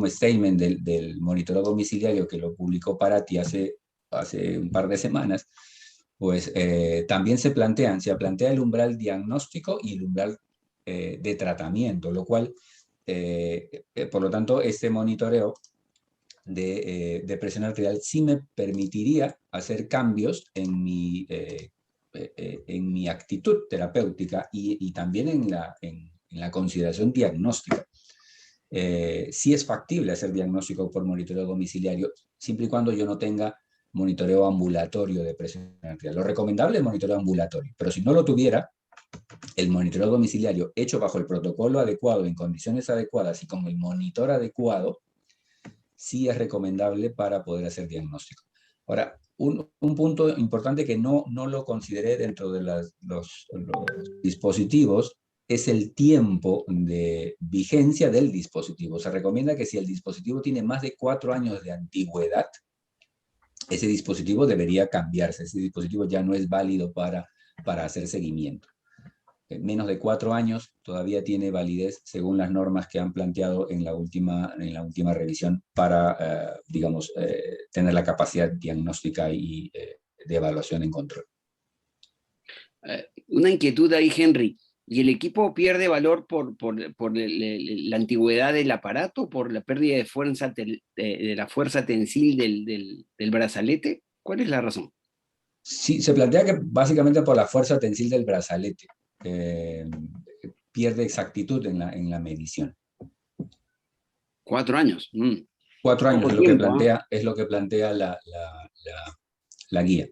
statement del monitoreo domiciliario que lo publicó Parati hace un par de semanas, pues también se plantea el umbral diagnóstico y el umbral de tratamiento, lo cual, por lo tanto, este monitoreo de presión arterial sí me permitiría hacer cambios en mi actitud terapéutica y también en la consideración diagnóstica. Sí es factible hacer diagnóstico por monitoreo domiciliario, siempre y cuando yo no tenga monitoreo ambulatorio de presión arterial. Lo recomendable es monitoreo ambulatorio, pero si no lo tuviera, el monitoreo domiciliario hecho bajo el protocolo adecuado, en condiciones adecuadas y con el monitor adecuado, sí es recomendable para poder hacer diagnóstico. Ahora, un punto importante que no lo consideré dentro de los dispositivos es el tiempo de vigencia del dispositivo. Se recomienda que si el dispositivo tiene más de 4 años de antigüedad, ese dispositivo debería cambiarse. Ese dispositivo ya no es válido para hacer seguimiento. Menos de 4 años todavía tiene validez según las normas que han planteado en la última revisión para, digamos, tener la capacidad diagnóstica y de evaluación en control. Una inquietud ahí, Henry. ¿Y el equipo pierde valor por la antigüedad del aparato, por la pérdida de fuerza de la fuerza tensil del brazalete? ¿Cuál es la razón? Sí, se plantea que básicamente por la fuerza tensil del brazalete. Pierde exactitud en la medición. 4 años. 4 años Poco es lo tiempo, que plantea la guía.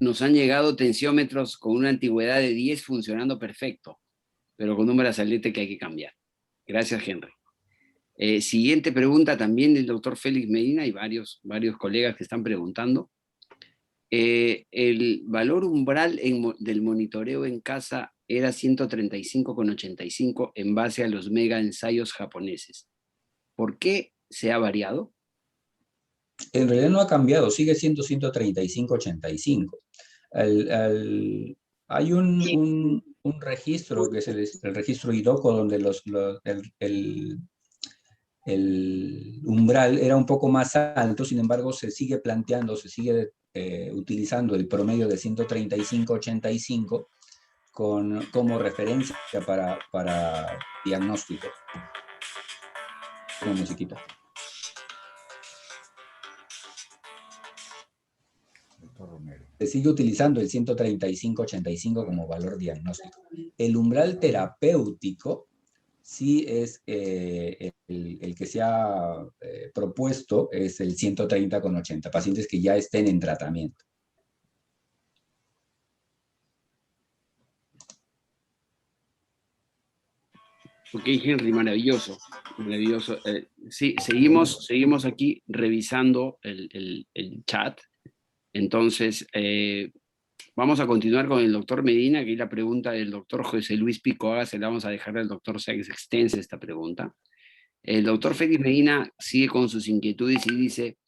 Nos han llegado tensiómetros con una antigüedad de 10 funcionando perfecto, pero con un brazalete que hay que cambiar. Gracias, Henry. Siguiente pregunta también del doctor Félix Medina y varios colegas que están preguntando. El valor umbral del monitoreo en casa era 135,85 en base a los mega ensayos japoneses. ¿Por qué se ha variado? En realidad no ha cambiado, sigue siendo 135,85. Hay un registro que es el registro IDOCO donde el umbral era un poco más alto, sin embargo se sigue planteando, se sigue utilizando el promedio de 135,85 como referencia para diagnóstico. Una musiquita. Se sigue utilizando el 135,85 como valor diagnóstico. El umbral terapéutico sí es el que se ha propuesto, es el 130,80, pacientes que ya estén en tratamiento. Ok, Henry, maravilloso. Maravilloso. Sí, seguimos aquí revisando el chat. Entonces, vamos a continuar con el doctor Medina, que es la pregunta del doctor José Luis Picoaga, se la vamos a dejar al doctor Sáenz extensa esta pregunta. El doctor Félix Medina sigue con sus inquietudes y dice: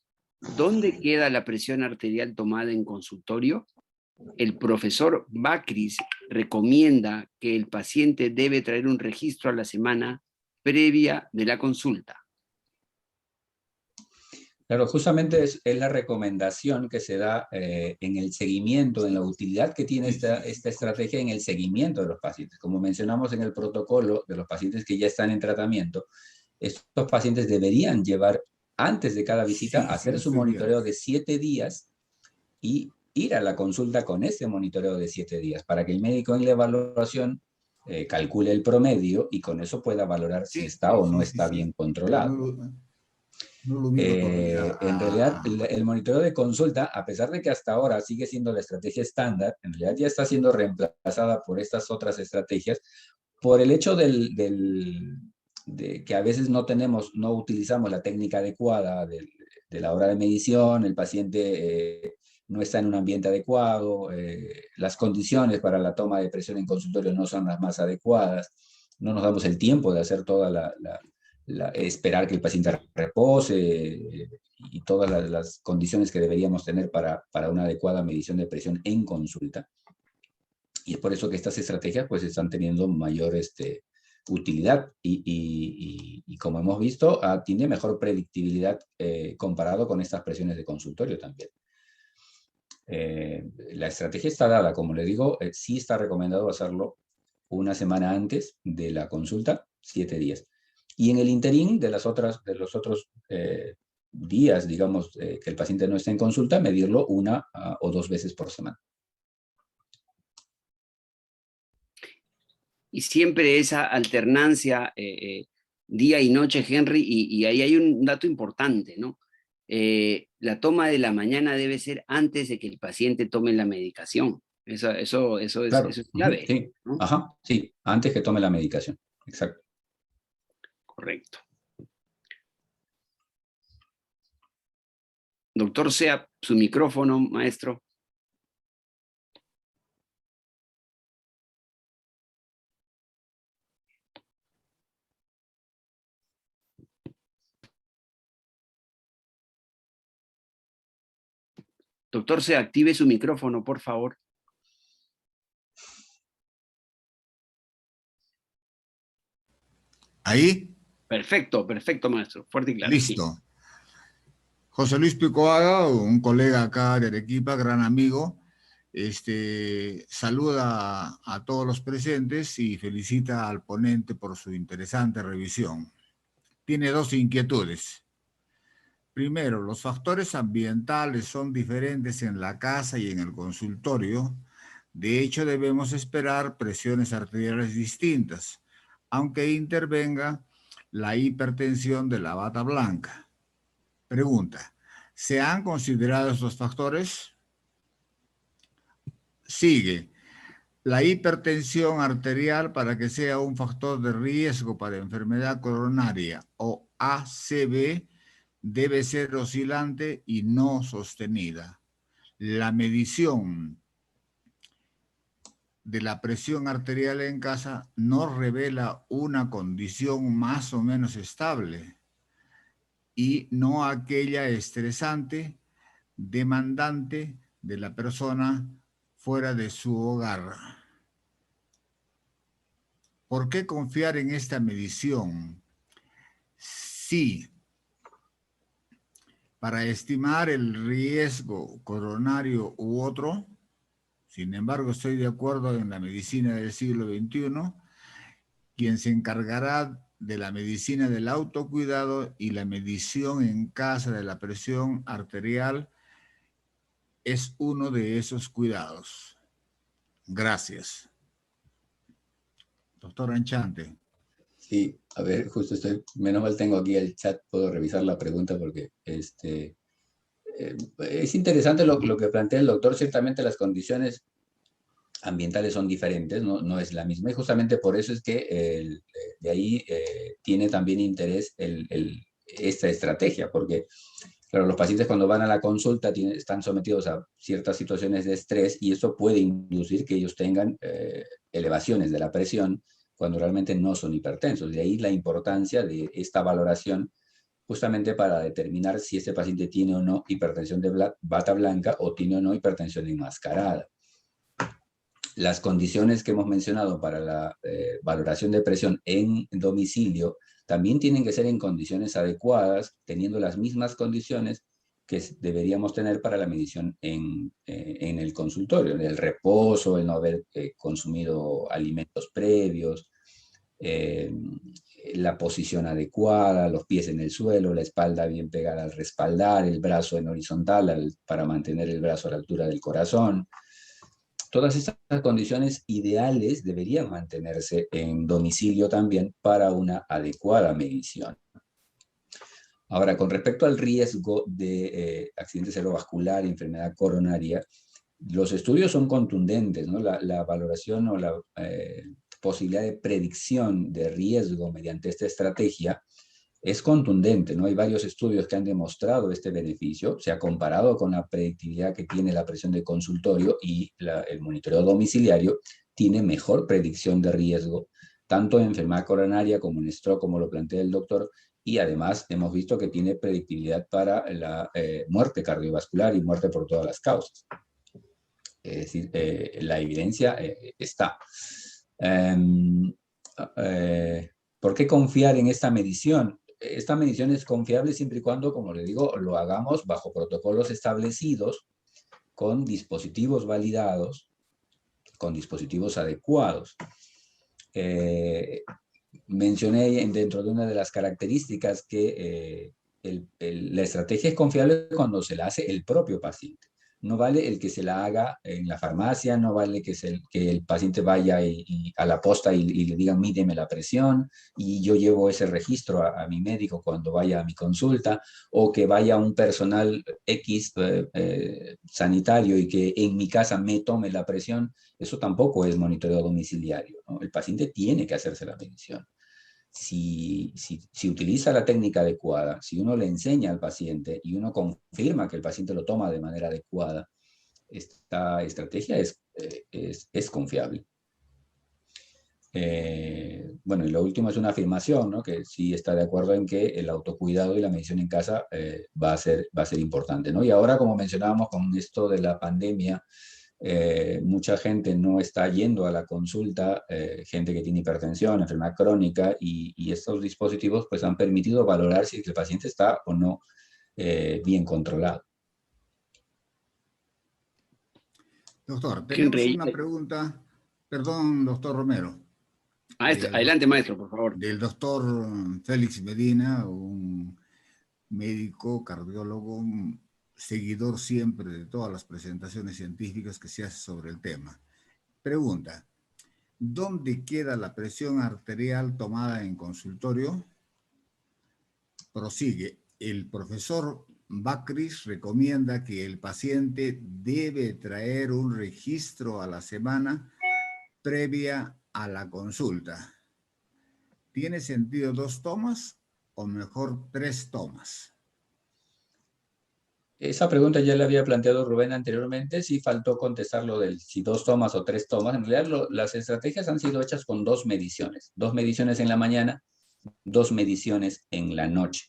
¿dónde queda la presión arterial tomada en consultorio? El profesor Bacris recomienda que el paciente debe traer un registro a la semana previa de la consulta. Claro, justamente es la recomendación que se da en el seguimiento, en la utilidad que tiene esta estrategia en el seguimiento de los pacientes. Como mencionamos en el protocolo de los pacientes que ya están en tratamiento, estos pacientes deberían llevar antes de cada visita a hacer su monitoreo de 7 días y ir a la consulta con ese monitoreo de 7 días para que el médico en la evaluación calcule el promedio y con eso pueda valorar si está o no está bien controlado. No lo ubico todavía. En realidad, el monitoreo de consulta, a pesar de que hasta ahora sigue siendo la estrategia estándar, en realidad ya está siendo reemplazada por estas otras estrategias por el hecho de que a veces no utilizamos la técnica adecuada de la hora de medición, el paciente no está en un ambiente adecuado, las condiciones para la toma de presión en consultorio no son las más adecuadas, no nos damos el tiempo de hacer toda esperar que el paciente repose y todas las condiciones que deberíamos tener para una adecuada medición de presión en consulta. Y es por eso que estas estrategias pues están teniendo mayor utilidad y como hemos visto, tiene mejor predictibilidad comparado con estas presiones de consultorio también. La estrategia está dada, como le digo, sí está recomendado hacerlo una semana antes de la consulta, 7 días. Y en el interín de los otros días, digamos, que el paciente no esté en consulta, medirlo 1 o 2 veces por semana. Y siempre esa alternancia día y noche, Henry, y ahí hay un dato importante, ¿no? La toma de la mañana debe ser antes de que el paciente tome la medicación. Eso Claro. es clave. Sí. ¿No? Ajá, sí, antes que tome la medicación. Exacto. Correcto. Doctor Sea, su micrófono, maestro. Doctor Sea, active su micrófono, por favor. ¿Ahí? Perfecto, perfecto, maestro. Fuerte y claro. Listo. Sí. José Luis Picoaga, un colega acá de Arequipa, gran amigo, saluda a todos los presentes y felicita al ponente por su interesante revisión. Tiene 2 inquietudes. Primero, los factores ambientales son diferentes en la casa y en el consultorio. De hecho, debemos esperar presiones arteriales distintas, aunque intervenga la hipertensión de la bata blanca. Pregunta, ¿se han considerado estos factores? Sigue. La hipertensión arterial, para que sea un factor de riesgo para enfermedad coronaria o ACV, debe ser oscilante y no sostenida. La medición de la presión arterial en casa no revela una condición más o menos estable y no aquella estresante, demandante de la persona fuera de su hogar. ¿Por qué confiar en esta medición? Sí, para estimar el riesgo coronario u otro, sin embargo, estoy de acuerdo en la medicina del siglo XXI, quien se encargará de la medicina del autocuidado y la medición en casa de la presión arterial es uno de esos cuidados. Gracias. Doctor Anchante. Sí, a ver, justo menos mal tengo aquí el chat, puedo revisar la pregunta porque es interesante lo que plantea el doctor. Ciertamente las condiciones ambientales son diferentes, no es la misma, y justamente por eso es que de ahí tiene también interés esta estrategia, porque claro, los pacientes cuando van a la consulta están sometidos a ciertas situaciones de estrés y eso puede inducir que ellos tengan elevaciones de la presión cuando realmente no son hipertensos. De ahí la importancia de esta valoración justamente para determinar si este paciente tiene o no hipertensión de bata blanca o tiene o no hipertensión enmascarada. Las condiciones que hemos mencionado para la valoración de presión en domicilio también tienen que ser en condiciones adecuadas, teniendo las mismas condiciones que deberíamos tener para la medición en el consultorio, el reposo, el no haber consumido alimentos previos, la posición adecuada, los pies en el suelo, la espalda bien pegada al respaldar, el brazo en horizontal para mantener el brazo a la altura del corazón. Todas estas condiciones ideales deberían mantenerse en domicilio también para una adecuada medición. Ahora, con respecto al riesgo de accidente cerebrovascular y enfermedad coronaria, los estudios son contundentes, ¿no? La valoración o la posibilidad de predicción de riesgo mediante esta estrategia es contundente, ¿no? Hay varios estudios que han demostrado este beneficio. Se ha comparado con la predictividad que tiene la presión de consultorio y el monitoreo domiciliario tiene mejor predicción de riesgo, tanto en enfermedad coronaria como en stroke, como lo plantea el doctor, y además hemos visto que tiene predictividad para la muerte cardiovascular y muerte por todas las causas. Es decir, la evidencia está. ¿Por qué confiar en esta medición? Esta medición es confiable siempre y cuando, como le digo, lo hagamos bajo protocolos establecidos, con dispositivos validados, con dispositivos adecuados. Mencioné dentro de una de las características que la estrategia es confiable cuando se la hace el propio paciente. No vale el que se la haga en la farmacia, no vale que el paciente vaya a la posta y le digan mídeme la presión y yo llevo ese registro a mi médico cuando vaya a mi consulta, o que vaya un personal X sanitario y que en mi casa me tome la presión. Eso tampoco es monitoreo domiciliario, ¿no? El paciente tiene que hacerse la medición. Si utiliza la técnica adecuada, si uno le enseña al paciente y uno confirma que el paciente lo toma de manera adecuada, esta estrategia es confiable. Bueno, y lo último es una afirmación, ¿no? Que sí está de acuerdo en que el autocuidado y la medición en casa va a ser importante, ¿no? Y ahora, como mencionábamos con esto de la pandemia, mucha gente no está yendo a la consulta, gente que tiene hipertensión, enfermedad crónica, y estos dispositivos pues han permitido valorar si el paciente está o no bien controlado. Doctor, tenemos Henry, una pregunta, perdón, doctor Romero. adelante, maestro, por favor. Del doctor Félix Medina, un médico, cardiólogo, seguidor siempre de todas las presentaciones científicas que se hacen sobre el tema. Pregunta, ¿dónde queda la presión arterial tomada en consultorio? Prosigue, el profesor Bakris recomienda que el paciente debe traer un registro a la semana previa a la consulta. ¿Tiene sentido 2 tomas o mejor 3 tomas? Esa pregunta ya la había planteado Rubén anteriormente, sí faltó contestar lo del si 2 tomas o 3 tomas. En realidad las estrategias han sido hechas con 2 mediciones. 2 mediciones en la mañana, 2 mediciones en la noche.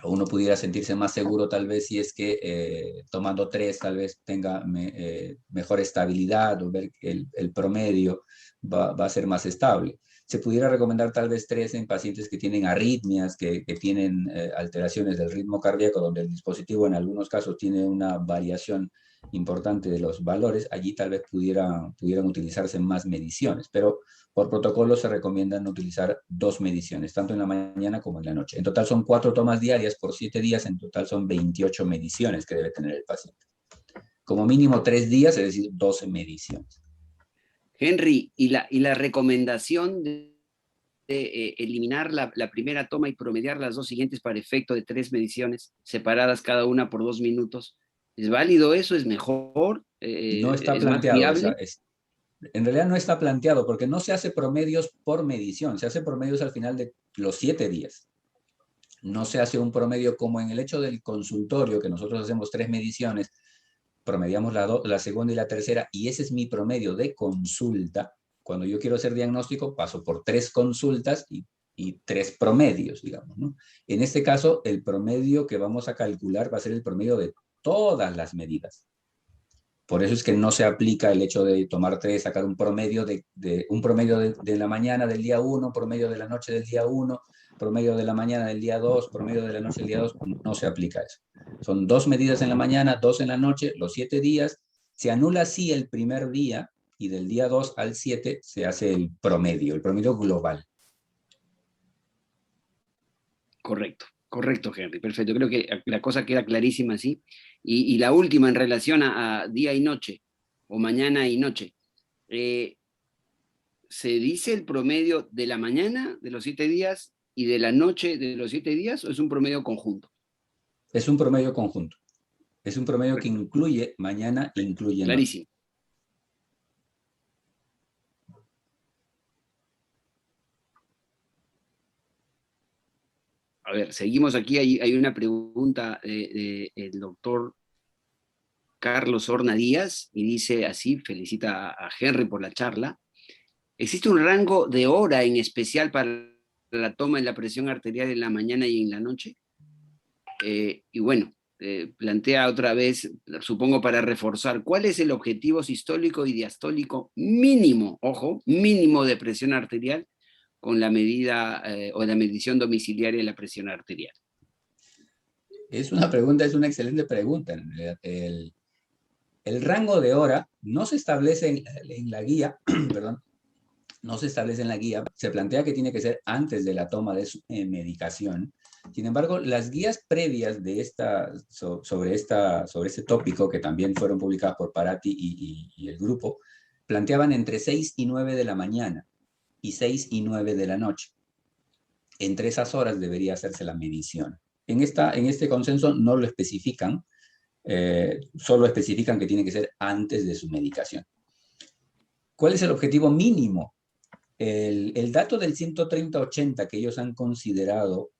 Uno pudiera sentirse más seguro tal vez si es que tomando 3 tal vez tenga mejor estabilidad, o ver que el promedio va a ser más estable. Se pudiera recomendar tal vez 3 en pacientes que tienen arritmias, que tienen alteraciones del ritmo cardíaco, donde el dispositivo en algunos casos tiene una variación importante de los valores. Allí tal vez pudieran utilizarse más mediciones, pero por protocolo se recomiendan utilizar 2 mediciones, tanto en la mañana como en la noche. En total son 4 tomas diarias por 7 días, en total son 28 mediciones que debe tener el paciente. Como mínimo 3 días, es decir, 12 mediciones. Henry, ¿y la recomendación de eliminar la primera toma y promediar las 2 siguientes para efecto de 3 mediciones separadas cada una por 2 minutos? ¿Es válido eso? ¿Es mejor? No está ¿Es más planteado viable? en realidad no está planteado, porque no se hace promedios por medición, se hace promedios al final de los 7 días. No se hace un promedio como en el hecho del consultorio, que nosotros hacemos 3 mediciones, promediamos la segunda y la tercera, y ese es mi promedio de consulta. Cuando yo quiero hacer diagnóstico, paso por 3 consultas y 3 promedios, digamos, ¿no? En este caso, el promedio que vamos a calcular va a ser el promedio de todas las medidas. Por eso es que no se aplica el hecho de tomar 3, sacar un promedio de la mañana del día 1, promedio de la noche del día 1, promedio de la mañana del día 2, promedio de la noche del día 2. No se aplica eso. Son 2 medidas en la mañana, 2 en la noche, los 7 días. Se anula así el primer día, y del día 2 al 7 se hace el promedio global. Correcto, Henry, perfecto. Creo que la cosa queda clarísima así. Y la última en relación a día y noche, o mañana y noche. ¿Se dice el promedio de la mañana, de los 7 días, y de la noche de los 7 días, o es un promedio conjunto? Es un promedio conjunto. Es un promedio que incluye mañana, incluye noche. Clarísimo. A ver, seguimos aquí. Hay una pregunta del doctor Carlos Horna Díaz, y dice así, felicita a Henry por la charla. ¿Existe un rango de hora en especial para la toma de la presión arterial en la mañana y en la noche? Y bueno, plantea otra vez, supongo para reforzar, ¿cuál es el objetivo sistólico y diastólico mínimo, ojo, mínimo de presión arterial con la medida o la medición domiciliaria de la presión arterial? Es una excelente pregunta. En realidad. El rango de hora no se establece en la guía, perdón, no se establece en la guía, se plantea que tiene que ser antes de la toma de su medicación. Sin embargo, las guías previas de sobre este tópico, que también fueron publicadas por Parati y el grupo, planteaban entre 6 y 9 de la mañana y 6 y 9 de la noche. Entre esas horas debería hacerse la medición. En este consenso no lo especifican, solo especifican que tiene que ser antes de su medicación. ¿Cuál es el objetivo mínimo? El dato del 130-80 que ellos han considerado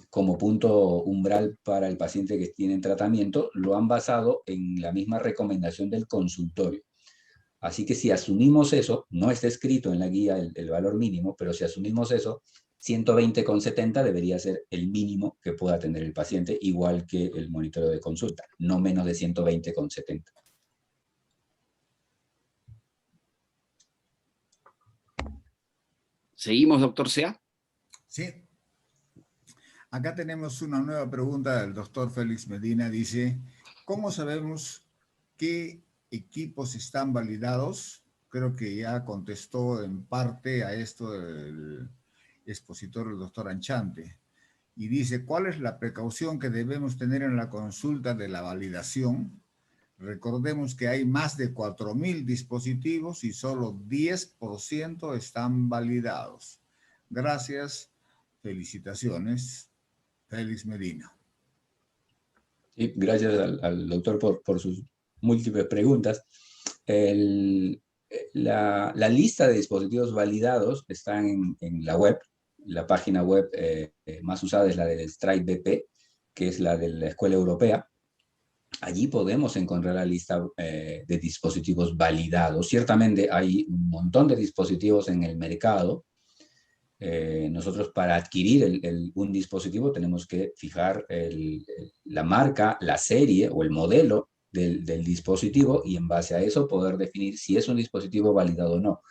como punto umbral para el paciente que tiene tratamiento, lo han basado en la misma recomendación del consultorio. Así que si asumimos eso, no está escrito en la guía el valor mínimo, pero si asumimos eso, 120,70 debería ser el mínimo que pueda tener el paciente, igual que el monitoreo de consulta, no menos de 120,70. ¿Seguimos, doctor Sea? Sí. Acá tenemos una nueva pregunta del doctor Félix Medina. Dice, ¿cómo sabemos qué equipos están validados? Creo que ya contestó en parte a esto el expositor, el doctor Anchante. Y dice, ¿cuál es la precaución que debemos tener en la consulta de la validación? Recordemos que hay más de 4.000 dispositivos y solo 10% están validados. Gracias, felicitaciones, Félix Medina. Sí, gracias al doctor por sus múltiples preguntas. La lista de dispositivos validados está en la web. La página web más usada es la del STRIDE-BP, que es la de la Escuela Europea. Allí podemos encontrar la lista de dispositivos validados. Ciertamente hay un montón de dispositivos en el mercado. Nosotros para adquirir un dispositivo tenemos que fijar la marca, la serie o el modelo del dispositivo y en base a eso poder definir si es un dispositivo validado o no.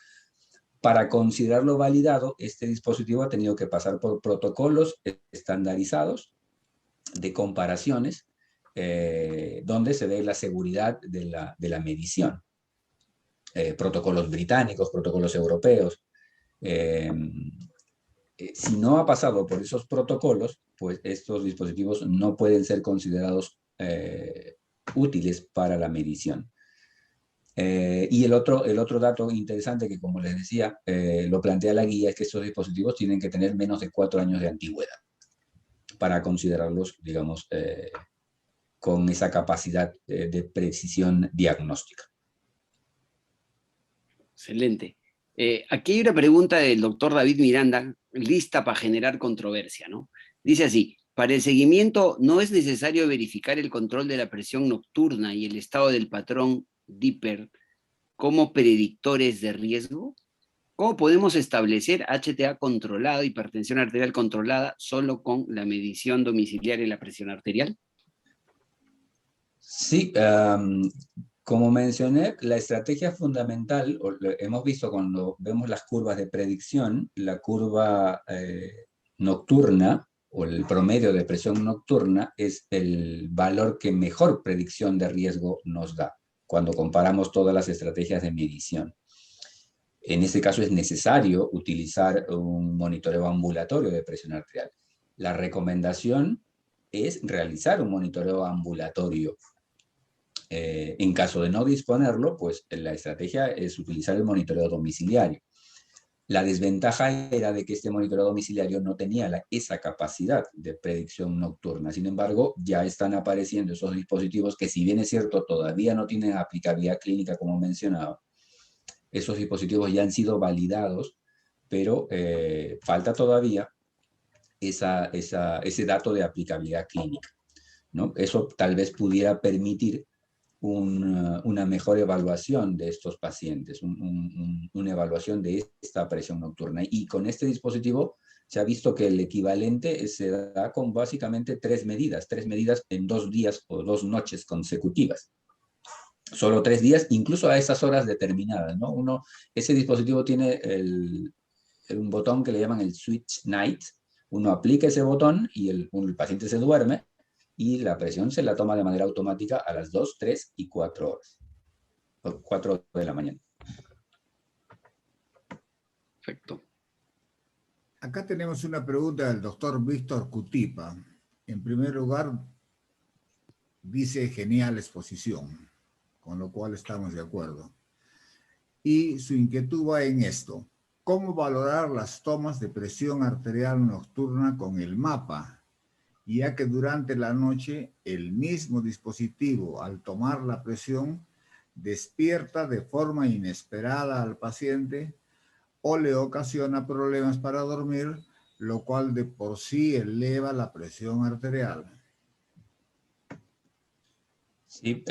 Para considerarlo validado, este dispositivo ha tenido que pasar por protocolos estandarizados de comparaciones donde se ve la seguridad de la medición. Protocolos británicos, protocolos europeos. Si no ha pasado por esos protocolos, pues estos dispositivos no pueden ser considerados útiles para la medición. Y el otro dato interesante que, como les decía, lo plantea la guía, es que estos dispositivos tienen que tener menos de 4 años de antigüedad para considerarlos, digamos, con esa capacidad de precisión diagnóstica. Excelente. Aquí hay una pregunta del doctor David Miranda, lista para generar controversia, ¿no? Dice así, para el seguimiento, ¿no es necesario verificar el control de la presión nocturna y el estado del patrón Dipper como predictores de riesgo? ¿Cómo podemos establecer HTA controlado, hipertensión arterial controlada, solo con la medición domiciliaria de la presión arterial? Sí, como mencioné, la estrategia fundamental, hemos visto cuando vemos las curvas de predicción, la curva nocturna o el promedio de presión nocturna es el valor que mejor predicción de riesgo nos da cuando comparamos todas las estrategias de medición. En este caso es necesario utilizar un monitoreo ambulatorio de presión arterial. La recomendación es realizar un monitoreo ambulatorio. En caso de no disponerlo, pues la estrategia es utilizar el monitoreo domiciliario. La desventaja era de que este monitoreo domiciliario no tenía esa capacidad de predicción nocturna. Sin embargo, ya están apareciendo esos dispositivos que, si bien es cierto, todavía no tienen aplicabilidad clínica, como mencionaba. Esos dispositivos ya han sido validados, pero falta todavía ese dato de aplicabilidad clínica, ¿no? Eso tal vez pudiera permitir una mejor evaluación de estos pacientes, una evaluación de esta presión nocturna. Y con este dispositivo se ha visto que el equivalente se da con básicamente tres medidas en 2 días o 2 noches consecutivas. Solo 3 días, incluso a esas horas determinadas, ¿no? Ese dispositivo tiene un botón que le llaman el Switch Night. Uno aplica ese botón y el paciente se duerme, y la presión se la toma de manera automática a las 2, 3 y 4 horas. 4 de la mañana. Perfecto. Acá tenemos una pregunta del doctor Víctor Cutipa. En primer lugar, dice genial exposición, con lo cual estamos de acuerdo. Y su inquietud va en esto: ¿cómo valorar las tomas de presión arterial nocturna con el mapa? Ya que durante la noche el mismo dispositivo, al tomar la presión, despierta de forma inesperada al paciente o le ocasiona problemas para dormir, lo cual de por sí eleva la presión arterial. Sí,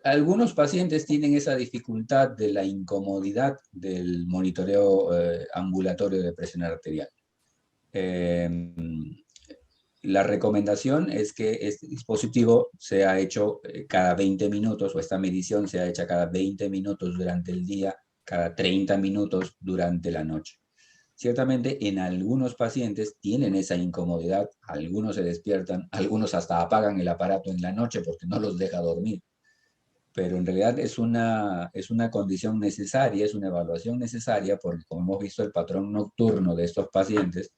algunos pacientes tienen esa dificultad de la incomodidad del monitoreo ambulatorio de presión arterial. La recomendación es que este dispositivo sea hecho cada 20 minutos, o esta medición sea hecha cada 20 minutos durante el día, cada 30 minutos durante la noche. Ciertamente, en algunos pacientes tienen esa incomodidad, algunos se despiertan, algunos hasta apagan el aparato en la noche porque no los deja dormir. Pero en realidad es una condición necesaria, es una evaluación necesaria, porque como hemos visto, el patrón nocturno de estos pacientes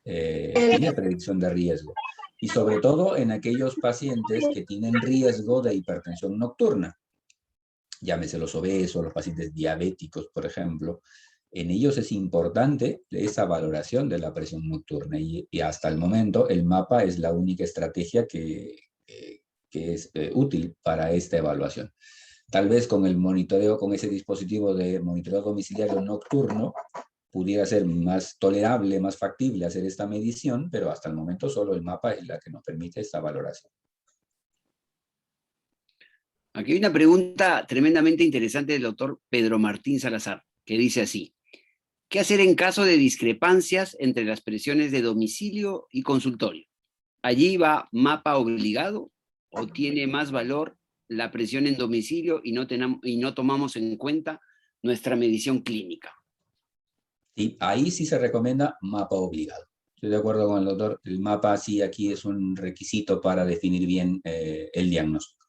tiene predicción de riesgo. Y sobre todo en aquellos pacientes que tienen riesgo de hipertensión nocturna. Llámese los obesos, los pacientes diabéticos, por ejemplo. En ellos es importante esa valoración de la presión nocturna, y hasta el momento el mapa es la única estrategia que es útil para esta evaluación. Tal vez con el monitoreo, con ese dispositivo de monitoreo domiciliario nocturno, pudiera ser más tolerable, más factible hacer esta medición, pero hasta el momento solo el mapa es la que nos permite esta valoración. Aquí hay una pregunta tremendamente interesante del doctor Pedro Martín Salazar, que dice así: ¿qué hacer en caso de discrepancias entre las presiones de domicilio y consultorio? ¿Allí va mapa obligado o tiene más valor la presión en domicilio y no tomamos en cuenta nuestra medición clínica? Y ahí sí se recomienda mapa obligado. Estoy de acuerdo con el doctor, el mapa sí aquí es un requisito para definir bien el diagnóstico,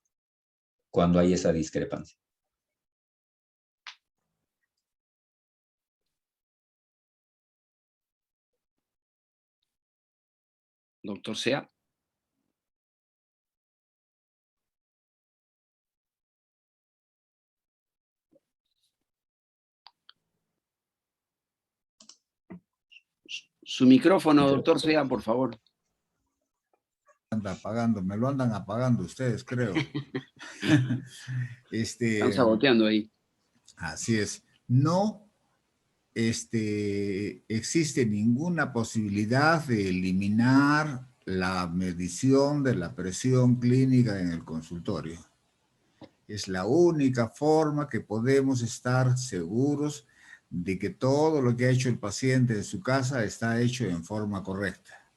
cuando hay esa discrepancia. Doctor Sea. Su micrófono, doctor Sea, por favor. Anda apagando, me lo andan apagando ustedes, creo. Están saboteando ahí. Así es. No existe ninguna posibilidad de eliminar la medición de la presión clínica en el consultorio. Es la única forma que podemos estar seguros de que todo lo que ha hecho el paciente en su casa está hecho en forma correcta.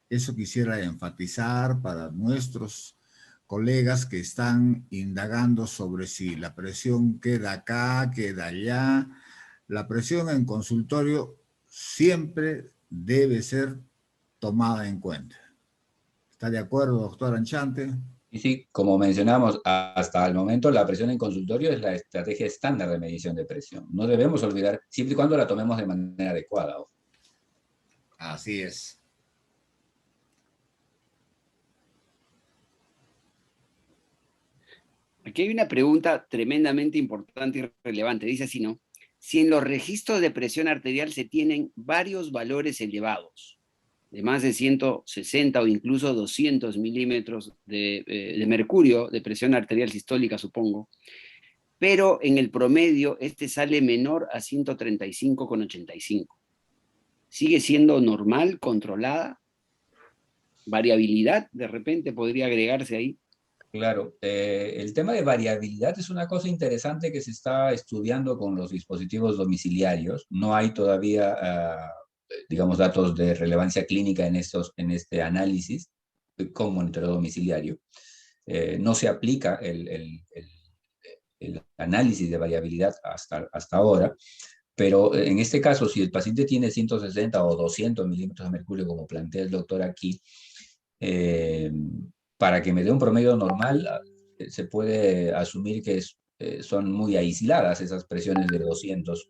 Eso quisiera enfatizar para nuestros colegas que están indagando sobre si la presión queda acá, queda allá. La presión en consultorio siempre debe ser tomada en cuenta. ¿Está de acuerdo, doctor Anchante? Y sí, como mencionamos, hasta el momento la presión en consultorio es la estrategia estándar de medición de presión. No debemos olvidar, siempre y cuando la tomemos de manera adecuada. Así es. Aquí hay una pregunta tremendamente importante y relevante. Dice así, ¿no? si en los registros de presión arterial se tienen varios valores elevados, de más de 160 o incluso 200 milímetros de mercurio, de presión arterial sistólica, supongo, pero en el promedio este sale menor a 135,85. ¿Sigue siendo normal, controlada? ¿Variabilidad de repente podría agregarse ahí? Claro, el tema de variabilidad es una cosa interesante que se está estudiando con los dispositivos domiciliarios. No hay todavía, digamos, datos de relevancia clínica en este análisis con monitoreo domiciliario. No se aplica el análisis de variabilidad hasta ahora, pero en este caso, si el paciente tiene 160 o 200 milímetros de mercurio, como plantea el doctor aquí, para que me dé un promedio normal, se puede asumir que son muy aisladas esas presiones de 200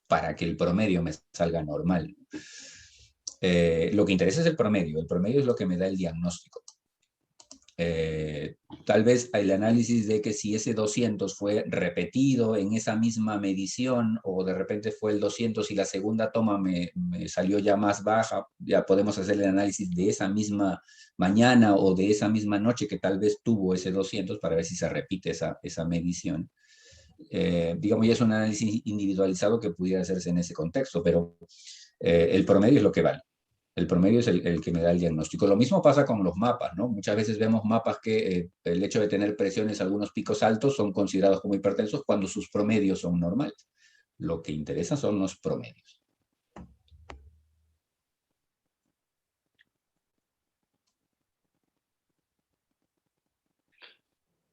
para que el promedio me salga normal. Lo que interesa es el promedio es lo que me da el diagnóstico. Tal vez el análisis de que si ese 200 fue repetido en esa misma medición o de repente fue el 200 y la segunda toma me salió ya más baja, ya podemos hacer el análisis de esa misma mañana o de esa misma noche que tal vez tuvo ese 200 para ver si se repite esa medición. Digamos, ya es un análisis individualizado que pudiera hacerse en ese contexto, pero el promedio es lo que vale. El promedio es el que me da el diagnóstico. Lo mismo pasa con los mapas, ¿no? Muchas veces vemos mapas que el hecho de tener presiones, algunos picos altos, son considerados como hipertensos cuando sus promedios son normales. Lo que interesa son los promedios.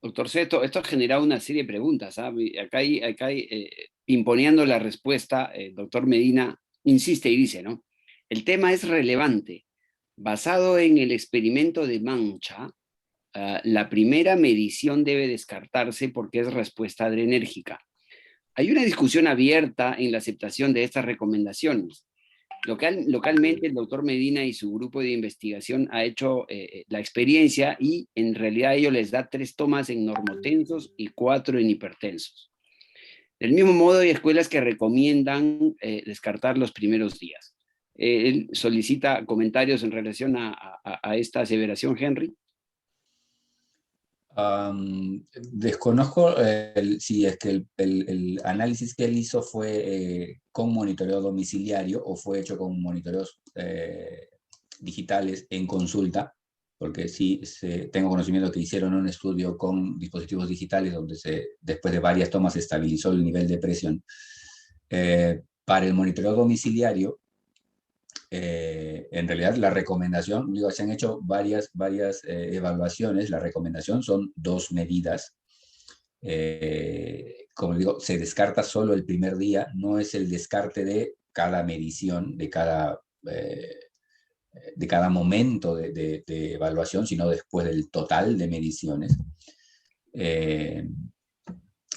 Doctor Seto, esto ha generado una serie de preguntas. Acá hay imponiendo la respuesta, el doctor Medina insiste y dice, ¿no? El tema es relevante. Basado en el experimento de Mancha, la primera medición debe descartarse porque es respuesta adrenérgica. Hay una discusión abierta en la aceptación de estas recomendaciones. Localmente, el doctor Medina y su grupo de investigación ha hecho la experiencia y en realidad ellos les da 3 tomas en normotensos y 4 en hipertensos. Del mismo modo, hay escuelas que recomiendan descartar los primeros días. Él solicita comentarios en relación a esta aseveración, Henry. Desconozco si es que el análisis que él hizo fue con monitoreo domiciliario o fue hecho con monitoreos digitales en consulta, porque sí tengo conocimiento que hicieron un estudio con dispositivos digitales donde después de varias tomas se estabilizó el nivel de presión. Para el monitoreo domiciliario, en realidad la recomendación, digo, se han hecho varias evaluaciones, la recomendación son 2 medidas. Como digo, se descarta solo el primer día, no es el descarte de cada medición, de cada momento de evaluación, sino después del total de mediciones.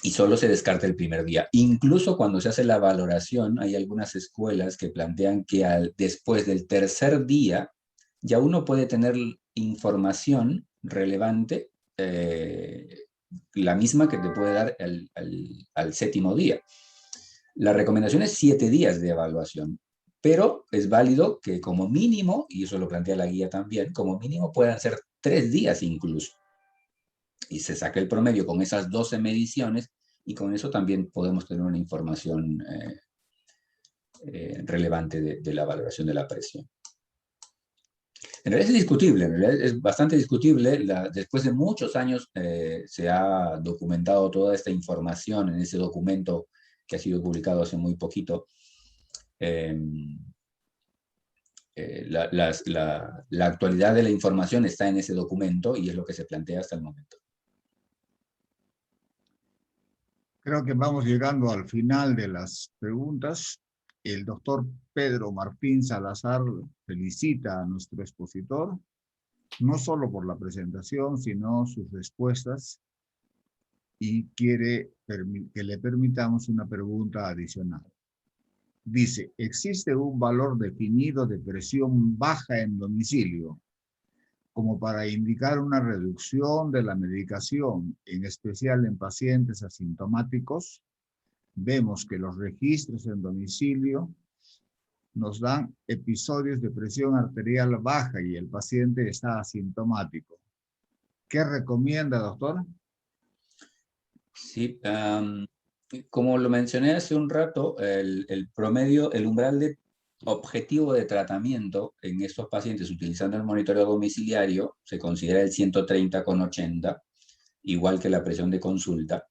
Y solo se descarta el primer día. Incluso cuando se hace la valoración, hay algunas escuelas que plantean que después del tercer día ya uno puede tener información relevante, la misma que te puede dar al 7º día. La recomendación es 7 días de evaluación, pero es válido que como mínimo, y eso lo plantea la guía también, como mínimo puedan ser 3 días incluso. Y se saca el promedio con esas 12 mediciones y con eso también podemos tener una información relevante de la valoración de la presión. En realidad es discutible, en realidad es bastante discutible. Después de muchos años se ha documentado toda esta información en ese documento que ha sido publicado hace muy poquito. La actualidad de la información está en ese documento y es lo que se plantea hasta el momento. Creo que vamos llegando al final de las preguntas. El doctor Pedro Martín Salazar felicita a nuestro expositor, no solo por la presentación, sino sus respuestas, y quiere que le permitamos una pregunta adicional. Dice, ¿existe un valor definido de presión baja en domicilio como para indicar una reducción de la medicación, en especial en pacientes asintomáticos? vemos que los registros en domicilio nos dan episodios de presión arterial baja y el paciente está asintomático. ¿Qué recomienda, doctor? Sí, como lo mencioné hace un rato, el promedio, el umbral de objetivo de tratamiento en estos pacientes utilizando el monitoreo domiciliario se considera el 130/80, igual que la presión de consulta.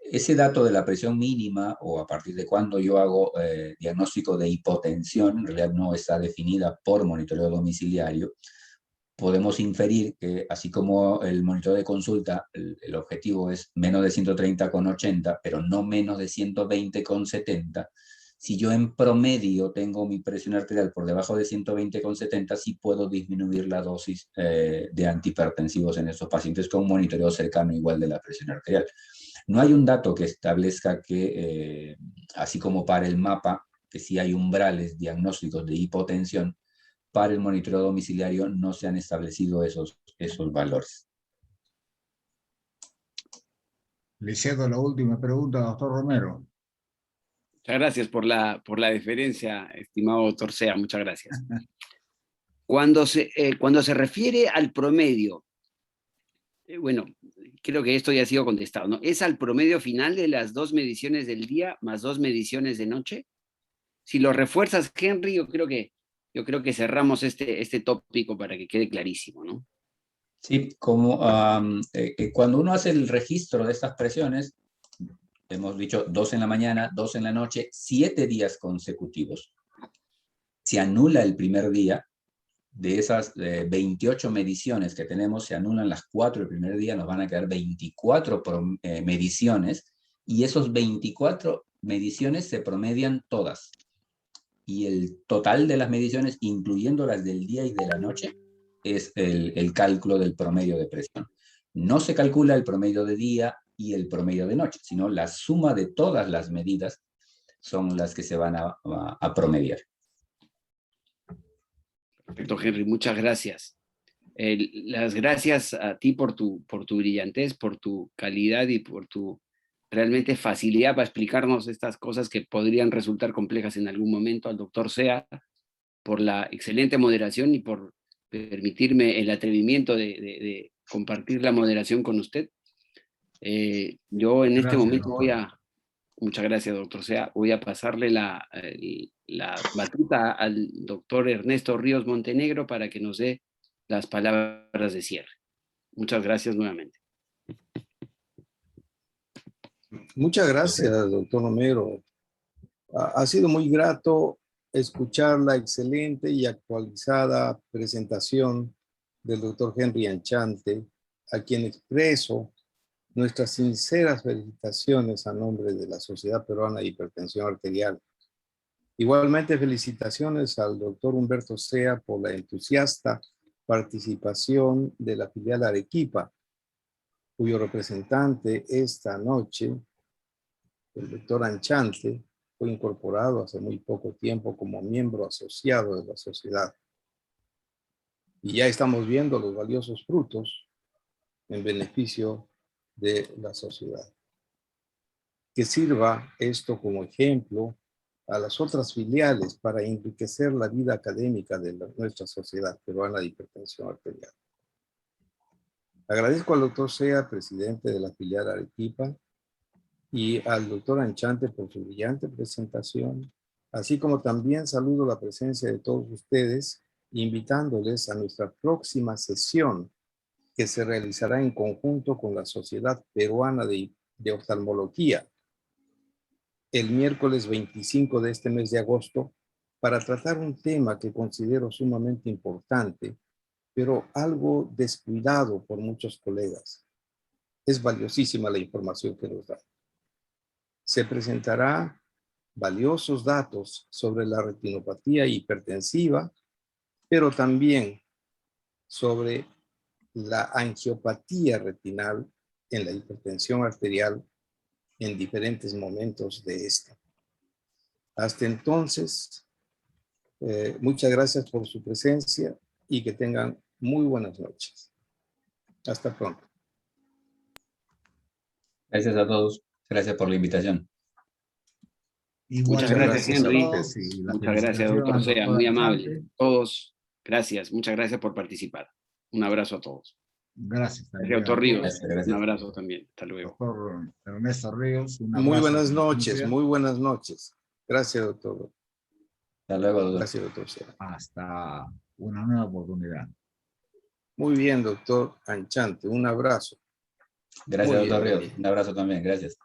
Ese dato de la presión mínima, o a partir de cuando yo hago diagnóstico de hipotensión, en realidad no está definida por monitoreo domiciliario. Podemos inferir que, así como el monitoreo de consulta, el objetivo es menos de 130/80, pero no menos de 120/70, si yo en promedio tengo mi presión arterial por debajo de 120/70, sí puedo disminuir la dosis de antihipertensivos en estos pacientes con un monitoreo cercano igual de la presión arterial. No hay un dato que establezca que, así como para el mapa, que sí hay umbrales diagnósticos de hipotensión, para el monitoreo domiciliario no se han establecido esos valores. Le cedo la última pregunta, doctor Romero. Muchas gracias por la deferencia, estimado doctor Sea, muchas gracias. Cuando se refiere al promedio, bueno, creo que esto ya ha sido contestado, ¿no? ¿Es al promedio final de las 2 mediciones del día más 2 mediciones de noche? Si lo refuerzas, Henry, yo creo que cerramos este tópico para que quede clarísimo, ¿no? Sí, como cuando uno hace el registro de estas presiones, hemos dicho 2 en la mañana, 2 en la noche, 7 días consecutivos. Se anula el primer día. De esas 28 mediciones que tenemos, se anulan las 4 el primer día, nos van a quedar 24 mediciones, y esos 24 mediciones se promedian todas. Y el total de las mediciones, incluyendo las del día y de la noche, es el cálculo del promedio de presión. No se calcula el promedio de día y el promedio de noche, sino la suma de todas las medidas son las que se van a promediar. Perfecto, Henry, muchas gracias. Las gracias a ti por tu brillantez, por tu calidad y por tu realmente facilidad para explicarnos estas cosas que podrían resultar complejas en algún momento, al doctor Sea, por la excelente moderación y por permitirme el atrevimiento de compartir la moderación con usted. Yo en este momento muchas gracias, doctor Sea, voy a pasarle la batuta al doctor Ernesto Ríos Montenegro para que nos dé las palabras de cierre. Muchas gracias nuevamente. Muchas gracias, doctor Romero. Ha sido muy grato escuchar la excelente y actualizada presentación del doctor Henry Anchante, a quien expreso nuestras sinceras felicitaciones a nombre de la Sociedad Peruana de Hipertensión Arterial. Igualmente, felicitaciones al doctor Humberto Sea por la entusiasta participación de la filial Arequipa, cuyo representante esta noche, el doctor Anchante, fue incorporado hace muy poco tiempo como miembro asociado de la sociedad. Y ya estamos viendo los valiosos frutos en beneficio de la sociedad. Que sirva esto como ejemplo a las otras filiales para enriquecer la vida académica de nuestra Sociedad Peruana de Hipertensión Arterial. Agradezco al doctor Sea, presidente de la filial Arequipa, y al doctor Anchante por su brillante presentación, así como también saludo la presencia de todos ustedes, invitándoles a nuestra próxima sesión que se realizará en conjunto con la Sociedad Peruana de Oftalmología el miércoles 25 de este mes de agosto para tratar un tema que considero sumamente importante, pero algo descuidado por muchos colegas. Es valiosísima la información que nos da. Se presentará valiosos datos sobre la retinopatía hipertensiva, pero también sobre la angiopatía retinal en la hipertensión arterial en diferentes momentos de esta. Hasta entonces, muchas gracias por su presencia y que tengan muy buenas noches. Hasta pronto. Gracias a todos. Gracias por la invitación. Muchas gracias, a Henry. ustedes. Y la Muchas gracias, felicitación doctor al Sea, doctor muy Anchante. amable. Todos, gracias, muchas gracias por participar. Un abrazo a todos. Gracias Gracias, también. doctor a Ríos. todos. Gracias. Un abrazo también. Hasta luego. Doctor Ernesto Ríos, un abrazo. Muy buenas a la noches, distancia. muy buenas noches. Gracias, doctor. Hasta luego, doctor. Gracias, doctor Sea. Hasta una nueva oportunidad. Muy bien, doctor Anchante. Un abrazo. Gracias, Muy doctor bien, Ríos. muy bien. Un abrazo también. Gracias.